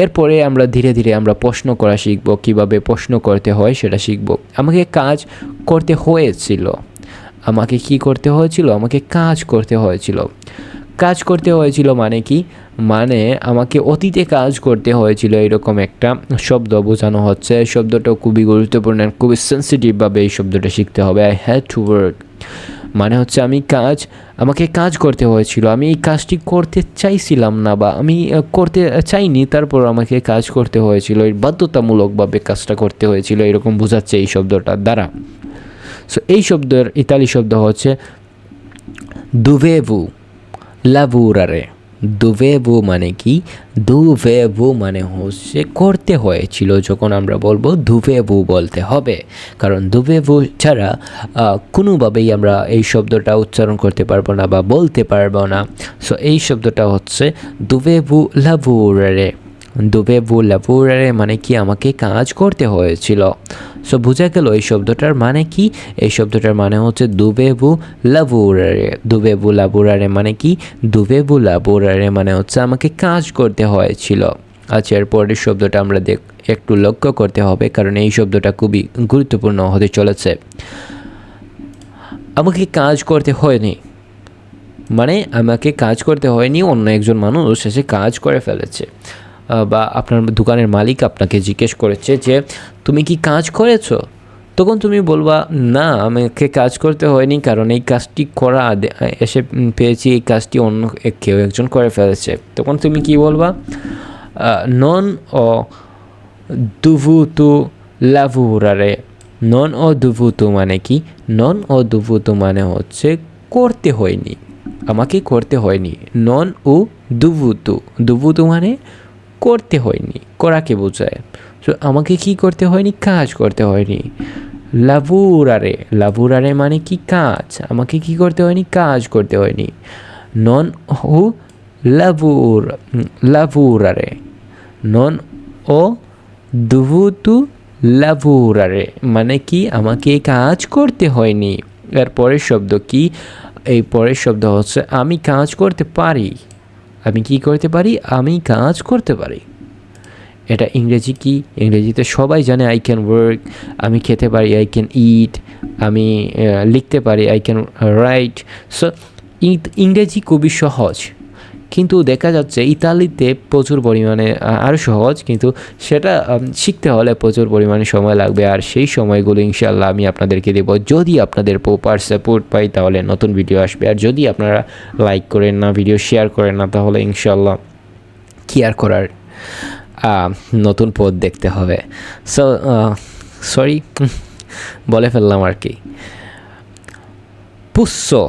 এরপরে আমরা ধীরে ধীরে আমরা প্রশ্ন করা শিখব, কীভাবে প্রশ্ন করতে হয় সেটা শিখব। আমাকে কাজ করতে হয়েছিল। আমাকে কি করতে হয়েছিল? আমাকে কাজ করতে হয়েছিল। কাজ করতে হয়েছিল মানে কি? মানে আমাকে অতীতে কাজ করতে হয়েছিল, এরকম একটা শব্দ বোঝানো হচ্ছে। এই শব্দটা খুবই গুরুত্বপূর্ণ, খুবই সেন্সিটিভভাবে এই শব্দটা শিখতে হবে। আই হ্যাড টু ওয়ার্ক মানে হচ্ছে আমাকে কাজ করতে হয়েছিল। আমি এই কাজটি করতে চাইছিলাম না বা আমি করতে চাইনি, তারপর আমাকে কাজ করতে হয়েছিল। এই বাধ্যতামূলকভাবে কাজটা করতে হয়েছিল, এরকম বোঝাচ্ছে এই শব্দটার দ্বারা। সো এই শব্দের ইতালি শব্দ হচ্ছে দুভেভু লাভুরারে। দুভেভু মানে কি? দুভেভু মানে হচ্ছে করতে হয়েছিল। যখন আমরা বলবো দুভেভু বলতে হবে, কারণ দুভেভু ছাড়া কোনোভাবেই আমরা এই শব্দটা উচ্চারণ করতে পারবো না বা বলতে পারবো না। সো এই শব্দটা হচ্ছে দুভেভু লাভুরারে। দুভেভু লাভুরারে মানে কি? আমাকে কাজ করতে হয়েছিল। সো বোঝা গেল এই শব্দটার মানে কি? এই শব্দটার মানে হচ্ছে দুভেভু লাভুরারে। দুভেভু লাভুরারে মানে কি? দুভেভু লাভুরারে মানে হচ্ছে আমাকে কাজ করতে হয়েছিল। আচ্ছা, এরপরের শব্দটা আমরা একটু লক্ষ্য করতে হবে, কারণ এই শব্দটা খুবই গুরুত্বপূর্ণ হতে চলেছে। আমাকে কাজ করতে হয়নি মানে আমাকে কাজ করতে হয়নি, অন্য একজন মানুষ এসে কাজ করে ফেলেছে। বা আপনার দোকানের মালিক আপনাকে জিজ্ঞেস করেছে যে তুমি কি কাজ করেছো? তখন তুমি বলবা না, আমাকে কাজ করতে হয়নি, কারণ এই কাজটি এসে পেয়েছি, এই কাজটি অন্য কেউ একজন করে ফেলেছে। তখন তুমি কি বলবা? নন ও দুভুতু লাভুরারে। নন ও দুভুতু মানে কি? নন ও দুভুতু মানে হচ্ছে করতে হয়নি, আমাকে করতে হয়নি। নন ও দুভুতু। দুভুতু মানে করতে হয়নি, করাকে বোঝায়। সো আমাকে কি করতে হয়নি? কাজ করতে হয়নি। লাভুরারে। লাভুরারে মানে কি? কাজ। আমাকে কি করতে হয়নি? কাজ করতে হয়নি। নন ও লাভুরারে। নন ও দুভুতু লাভুরারে মানে কি? আমাকে কাজ করতে হয়নি। এর পরের শব্দ কি? এই পরের শব্দ হচ্ছে আমি কাজ করতে পারি। আমি কি করতে পারি? আমি কাজ করতে পারি। এটা ইংরেজি কি? ইংরেজিতে সবাই জানে আই ক্যান ওয়ার্ক। আমি খেতে পারি, আই ক্যান ইট। আমি লিখতে পারি, আই ক্যান রাইট। সো ইংরেজি খুবই সহজ, কিন্তু দেখা যাচ্ছে ইতালিতে প্রচুর পরিমাণে আরও সহজ, কিন্তু সেটা শিখতে হলে প্রচুর পরিমাণে সময় লাগবে। আর সেই সময়গুলো ইনশাল্লাহ আমি আপনাদেরকে দেব। যদি আপনাদের প্রপার সাপোর্ট পাই তাহলে নতুন ভিডিও আসবে। আর যদি আপনারা লাইক করেন না, ভিডিও শেয়ার করেন না, তাহলে ইনশাল্লাহ কি আর করার, নতুন পথ দেখতে হবে। সো সরি বলে ফেললাম আর কি। পুস্সো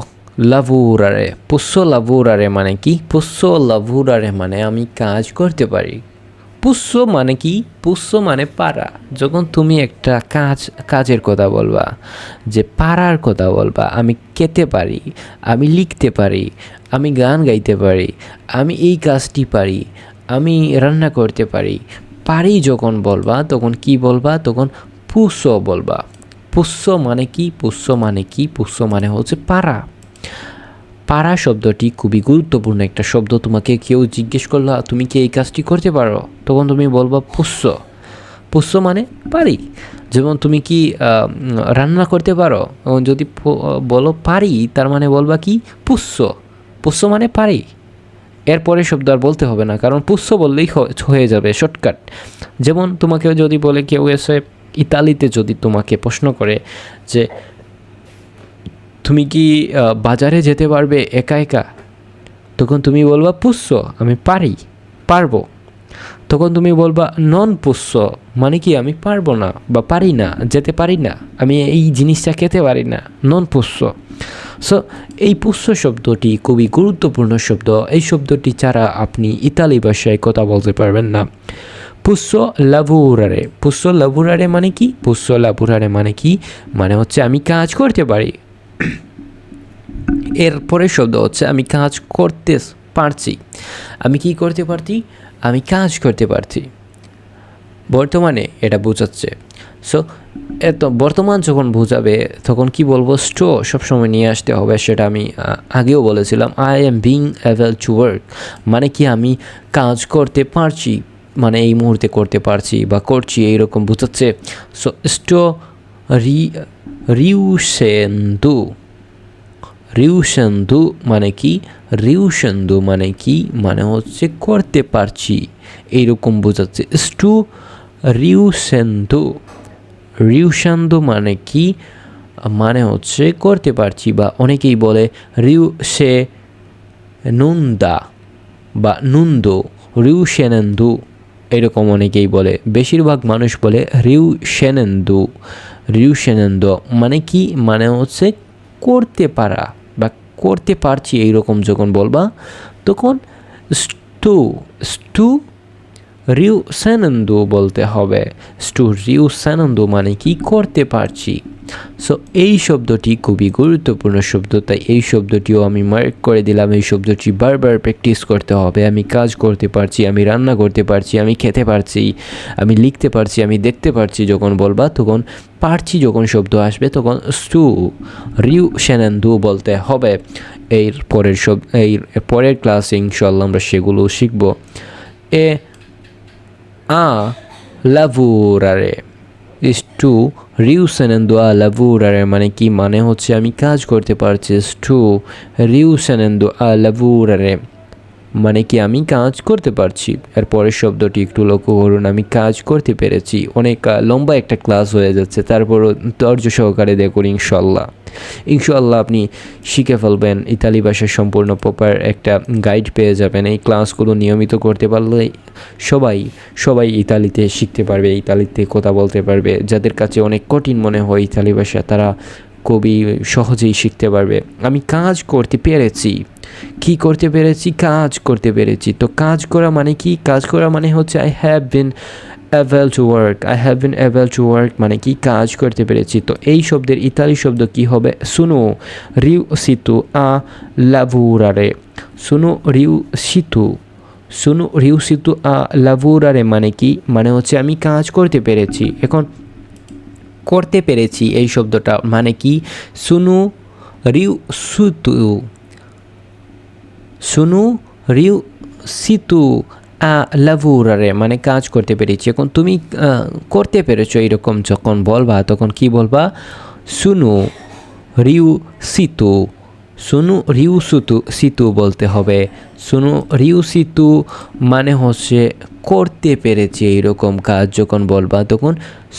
লাভুরারে। পুস্সো লাভুরারে মানে কি? পুস্সো লাভুরারে মানে আমি কাজ করতে পারি। পুস্সো মানে কি? পুস্সো মানে পারা। যখন তুমি একটা কাজের কথা বলবা, যে পারার কথা বলবা, আমি খেতে পারি, আমি লিখতে পারি, আমি গান গাইতে পারি, আমি এই কাজটি পারি, আমি রান্না করতে পারি, পারি যখন বলবা তখন কি বলবা? তখন পুস্সো বলবা। পুস্সো মানে কি? পুস্সো মানে কি? পুস্সো মানে হচ্ছে পারা। পারা শব্দটি খুবই গুরুত্বপূর্ণ একটা শব্দ। তোমাকে কেউ জিজ্ঞেস করলো তুমি কি এই কাজটি করতে পারো? তখন তুমি বলবা পুস্সো। পুস্সো মানে পারি। যেমন তুমি কি রান্না করতে পারো? যদি বলো পারি, তার মানে বলবা কি? পুস্সো। পুস্সো মানে পারি। এরপরে শব্দ আর বলতে হবে না, কারণ পুস্সো বললেই হয়ে যাবে, শর্টকাট। যেমন তোমাকে যদি বলে কেউ এসে ইতালিতে যদি তোমাকে প্রশ্ন করে যে তুমি কি বাজারে যেতে পারবে একা একা? তখন তুমি বলবা পুস্সো, আমি পারবো। তখন তুমি বলবা নন পুস্সো মানে কি? আমি পারবো না বা পারি না, যেতে পারি না, আমি এই জিনিসটা খেতে পারি না, নন পুস্সো। সো এই পুস্সো শব্দটি খুবই গুরুত্বপূর্ণ শব্দ। এই শব্দটি ছাড়া আপনি ইতালি ভাষায় কথা বলতে পারবেন না। পুস্সো লাভুরারে। পুস্সো লাভুরারে মানে কি? পুস্সো লাভুরারে মানে কি? মানে হচ্ছে আমি কাজ করতে পারি। এর পরের শব্দ হচ্ছে আমি কাজ করতে পারছি। আমি কি করতে পারছি? আমি কাজ করতে পারছি। বর্তমানে এটা বোঝাচ্ছে। সো এত বর্তমান যখন বোঝাবে তখন কি বলবো? স্টো সবসময় নিয়ে আসতে হবে, সেটা আমি আগেও বলেছিলাম। I am being able to work মানে কি আমি কাজ করতে পারছি, মানে এই মুহূর্তে করতে পারছি বা করছি এইরকম বোঝাচ্ছে। সো স্টো রি রিউসেন্দু রিউসেন্দু মানে কি? রিউসেন্দু মানে কি? মানে হচ্ছে করতে পারছি এইরকম বোঝাচ্ছে। স্টু রিউসেন্দু রিউসেন্দু মানে কি? মানে হচ্ছে করতে পারছি, বা অনেকেই বলে রিউ সে নুন্দা বা নুন্দো, রিউসেনেন্দু এরকম অনেকেই বলে। বেশিরভাগ মানুষ বলে রিউসেনেন্দু মানে কি? মানে হচ্ছে করতে পারা বা করতে পারছি এইরকম যখন বলবা তখন স্টু স্টু রিউসেনেন্দু বলতে হবে। স্টু রিউসেনেন্দু মানে কি? করতে পারছি। সো এই শব্দটি খুবই গুরুত্বপূর্ণ শব্দ, তাই এই শব্দটিও আমি মার্ক করে দিলাম। এই শব্দটি বারবার প্র্যাকটিস করতে হবে। আমি কাজ করতে পারছি, আমি রান্না করতে পারছি, আমি খেতে পারছি, আমি লিখতে পারছি, আমি দেখতে পারছি যখন বলবা তখন পারছি যখন শব্দ আসবে তখন স্টু রিউসেনেন্দু বলতে হবে। এর পরের ক্লাসে ইনশাআল্লাহ আমরা সেগুলো শিখব। A lavorare স্টু রিউসেনেন্দু আ লাভুরারে মানে কি? মানে হচ্ছে আমি কাজ করতে পারছি। স্টু রিউসেনেন্দু আ লাভুরারে মানে কি আমি কাজ করতে পারছি। এর পরের শব্দটি একটু লক্ষ্য করুন, আমি কাজ করতে পেরেছি। অনেক লম্বা একটা ক্লাস হয়ে যাচ্ছে, তারপরও ধৈর্য সহকারে দেখুন। ইনশাআল্লাহ আপনি শিখে ফেলবেন। ইতালি ভাষার সম্পূর্ণ প্রপার একটা গাইড পেয়ে যাবেন। এই ক্লাসগুলো নিয়মিত করতে পারলে সবাই ইতালিতে শিখতে পারবে, ইতালিতে কথা বলতে পারবে। যাদের কাছে অনেক কঠিন মনে হয় ইতালি ভাষা, তারা খুবই সহজেই শিখতে পারবে। আমি কাজ করতে পেরেছি। কি করতে পেরেছি? কাজ করতে পেরেছি। তো কাজ করা মানে কি? কাজ করা মানে হচ্ছে I have bin able to work মানে কি? কাজ করতে পেরেছি। তো এই শব্দের ইতালি শব্দ কি হবে? সুনো রিউসিতু আ লাভুরারে সুনো রিউসিতু আ লাভুরারে মানে কি? মানে হচ্ছে আমি কাজ করতে পেরেছি। এখন করতে পেরেছি এই শব্দটা মানে কি? সুনো রিউসিতু আ লাভুরারে মানে কাজ করতে পেরেছি। এখন তুমি করতে পেরেছো এইরকম যখন বলবা তখন কি বলবা? সুনো রিউসিতু বলতে হবে। সুনো রিউসিতু মানে হচ্ছে করতে পেরেছি এইরকম কাজ যখন বলবা তখন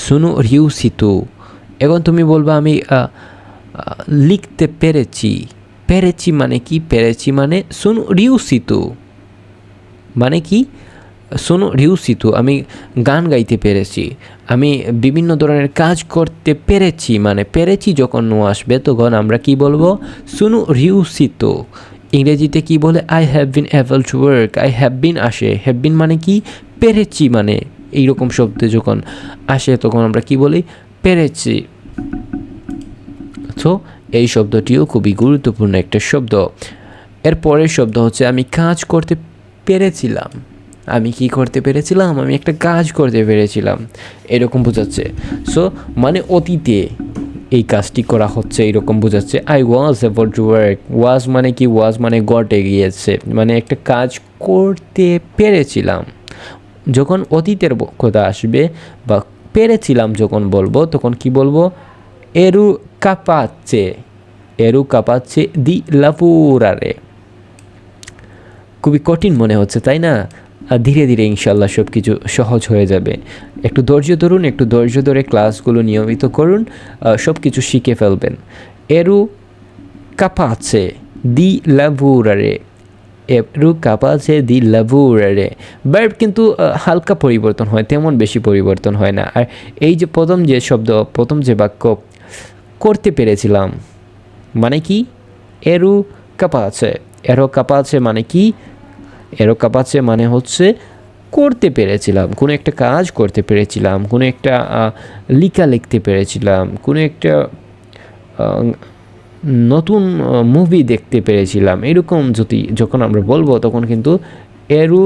সুনো রিউসিতু। এখন তুমি বলবা আমি লিখতে পেরেছি মানে কি? পেরেছি মানে সুনো রিউসিতু মানে কি? সুনো রিউসিতু আমি গান গাইতে পেরেছি, আমি বিভিন্ন ধরনের কাজ করতে পেরেছি। মানে পেরেছি যখন নো আসবে তখন আমরা কি বলবো? সুনো রিউসিতু। ইংরেজিতে কি বলে? I have bin able to work. I have বিন আসে, হ্যাভ বিন মানে কি? পেরেছি। মানে এইরকম শব্দ যখন আসে তখন আমরা কি বলি? পেরেছি। তো এই শব্দটিও খুবই গুরুত্বপূর্ণ একটা শব্দ। এর পরের শব্দ হচ্ছে আমি কাজ করতে পেরেছিলাম। আমি কি করতে পেরেছিলাম? আমি একটা কাজ করতে পেরেছিলাম এরকম বোঝাচ্ছে। সো মানে অতীতে এই কাজটি করা হচ্ছে এরকম বোঝাচ্ছে। I was able to work. Was মানে কি? ওয়াজ মানে ঘটে গিয়েছে, মানে একটা কাজ করতে পেরেছিলাম। যখন অতীতের কথা আসবে বা পেরেছিলাম যখন বলবো তখন কি বলবো? এরু কাপাচ্ছে দি লাভুরারে। খুবই কঠিন মনে হচ্ছে তাই না? ধীরে ধীরে ইনশাল্লাহ সব কিছু সহজ হয়ে যাবে। একটু ধৈর্য ধরুন, একটু ধৈর্য ধরে ক্লাসগুলো নিয়মিত করুন, সব কিছু শিখে ফেলবেন। এরু কাপাচ্ছে দি লাভুরারে। ভার্ব কিন্তু হালকা পরিবর্তন হয়, তেমন বেশি পরিবর্তন হয় না। আর এই যে প্রথম যে বাক্য করতে পেরেছিলাম মানে কি? এরু কাপাচ্ছে মানে কি? এরো কাপাচ্ছে মানে হচ্ছে করতে পেরেছিলাম, কোনো একটা কাজ করতে পেরেছিলাম, কোনো একটা লিখতে পেরেছিলাম, কোনো একটা নতুন মুভি দেখতে পেরেছিলাম, এরকম যখন আমরা বলবো তখন কিন্তু এরু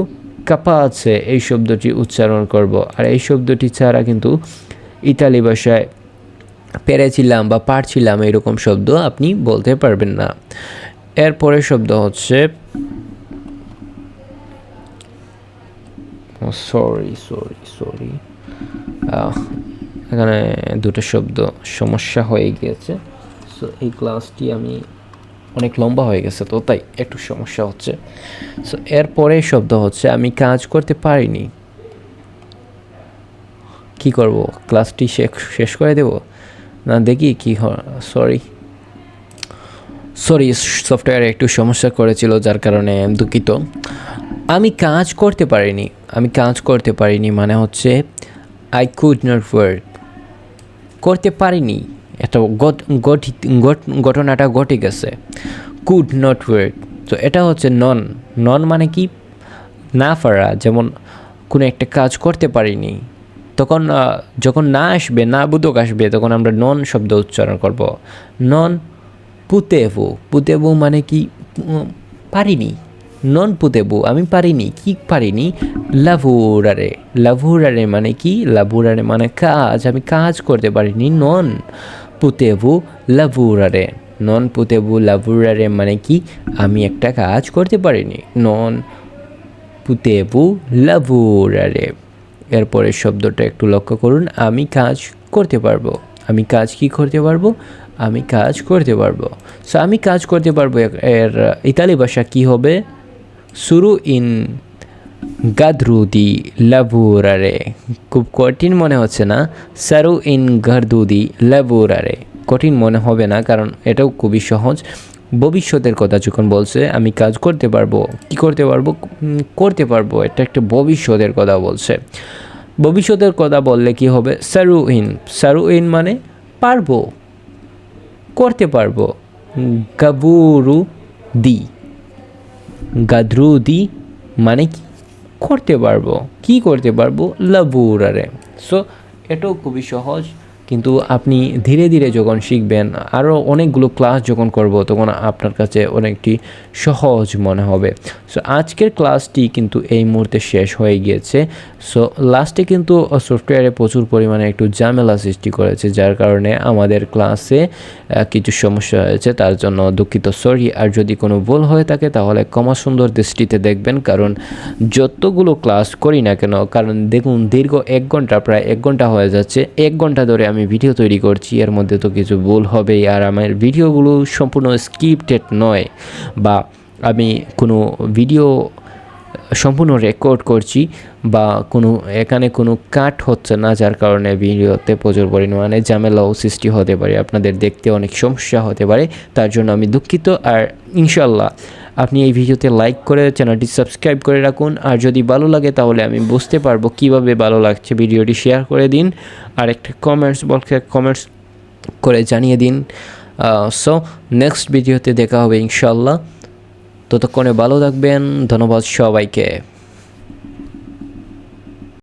কাপাচ্ছে এই শব্দটি উচ্চারণ করব। আর এই শব্দটি ছাড়া কিন্তু ইতালি ভাষায় পেরেছিলাম বা পারছিলাম এরকম শব্দ আপনি বলতে পারবেন না। এরপরের শব্দ হচ্ছে সরি এখানে দুটো শব্দ সমস্যা হয়ে গিয়েছে। সো এই ক্লাসটি আমি অনেক লম্বা হয়ে গেছে, তো তাই একটু সমস্যা হচ্ছে। সো এরপরে শব্দ হচ্ছে আমি কাজ করতে পারিনি। কি করব, ক্লাসটি শেষ করে দেব না, দেখি কি হয়। সরি সফটওয়্যারে একটু সমস্যা করেছিল, যার কারণে দুঃখিত। আমি কাজ করতে পারিনি মানে হচ্ছে আই কুড নট ওয়ার্ক। করতে পারিনি, এটা ঘটনাটা ঘটে গেছে। কুড নট ওয়ার্ক, তো এটা হচ্ছে নন মানে কি না পারা। যেমন কোনো একটা কাজ করতে পারিনি, তখন যখন না আসবে, না বোধক আসবে, তখন আমরা নন শব্দ উচ্চারণ করব। নন পুতেবু মানে কি পারিনি। নন পুতেবু আমি পারিনি। কি পারিনি? লাভুরারে মানে কি? লাভুরারে মানে কাজ, আমি কাজ করতে পারিনি। নন পুতেবু লাভুরারে মানে কি? আমি একটা কাজ করতে পারিনি। নন পুতেবু লাভুরারে। এরপরের শব্দটা একটু লক্ষ্য করুন, আমি কাজ করতে পারবো। আমি কাজ কি করতে পারবো? আমি কাজ করতে পারবো। সো আমি কাজ করতে পারবো এর ইতালি ভাষা কি হবে? শুরু ইন গাদ্রুদি লাভুরারে। খুব কঠিন মনে হচ্ছে না? সারু ইন গার্দুদি লাভুরারে। কঠিন মনে হবে না, কারণ এটাও খুবই সহজ। ভবিষ্যতের কথা যখন বলছে আমি কাজ করতে পারবো, কি করতে পারবো? করতে পারবো, এটা একটা ভবিষ্যতের কথা বলছে। ভবিষ্যতের কথা বললে কি হবে? সারু ইন মানে পারবো, করতে পারবো। গাদ্রুদি মানে কি? করতে পারবো। কি করতে পারবো? লাভুরারে। সো এটাও খুবই সহজ, কিন্তু আপনি ধীরে ধীরে যখন শিখবেন, আরও অনেকগুলো ক্লাস যখন করব, তখন আপনার কাছে অনেকটি সহজ মনে হবে। সো আজকের ক্লাসটি কিন্তু এই মুহূর্তে শেষ হয়ে গিয়েছে। সো লাস্টে কিন্তু সফটওয়্যারে প্রচুর পরিমাণে একটু ঝামেলা সৃষ্টি করেছে, যার কারণে আমাদের ক্লাসে কিছু সমস্যা হয়েছে, তার জন্য দুঃখিত, সরি। আর যদি কোনো ভুল হয়ে থাকে তাহলে ক্ষমা সুন্দর দৃষ্টিতে দেখবেন, কারণ যতগুলো ক্লাস করি না কেন, কারণ দেখুন দীর্ঘ 1 ঘন্টা, প্রায় 1 ঘন্টা হয়ে যাচ্ছে, 1 ঘন্টা ধরে আমি ভিডিও তৈরি করছি, এর মধ্যে তো কিছু ভুল হবেই। আর আমার ভিডিওগুলো সম্পূর্ণ স্ক্রিপ্টেড নয়, বা আমি কোনো ভিডিও সম্পূর্ণ রেকর্ড করছি, বা এখানে কোনো কাট হচ্ছে না, যার কারণে ভিডিওতে প্রচুর পরিমাণে ঝামেলাও সৃষ্টি হতে পারে, আপনাদের দেখতে অনেক সমস্যা হতে পারে, তার জন্য আমি দুঃখিত। আর ইনশাল্লাহ আপনি এই ভিডিওতে লাইক করে চ্যানেলটি সাবস্ক্রাইব করে রাখুন। আর যদি ভালো লাগে তাহলে আমি বুঝতে পারবো কিভাবে ভালো লাগছে। ভিডিওটি শেয়ার করে দিন, আর একটা কমেন্টস বক্সে কমেন্টস করে জানিয়ে দিন। সো নেক্সট ভিডিওতে দেখা হবে ইনশাল্লাহ। ততক্ষণে ভালো থাকবেন। ধন্যবাদ সবাইকে।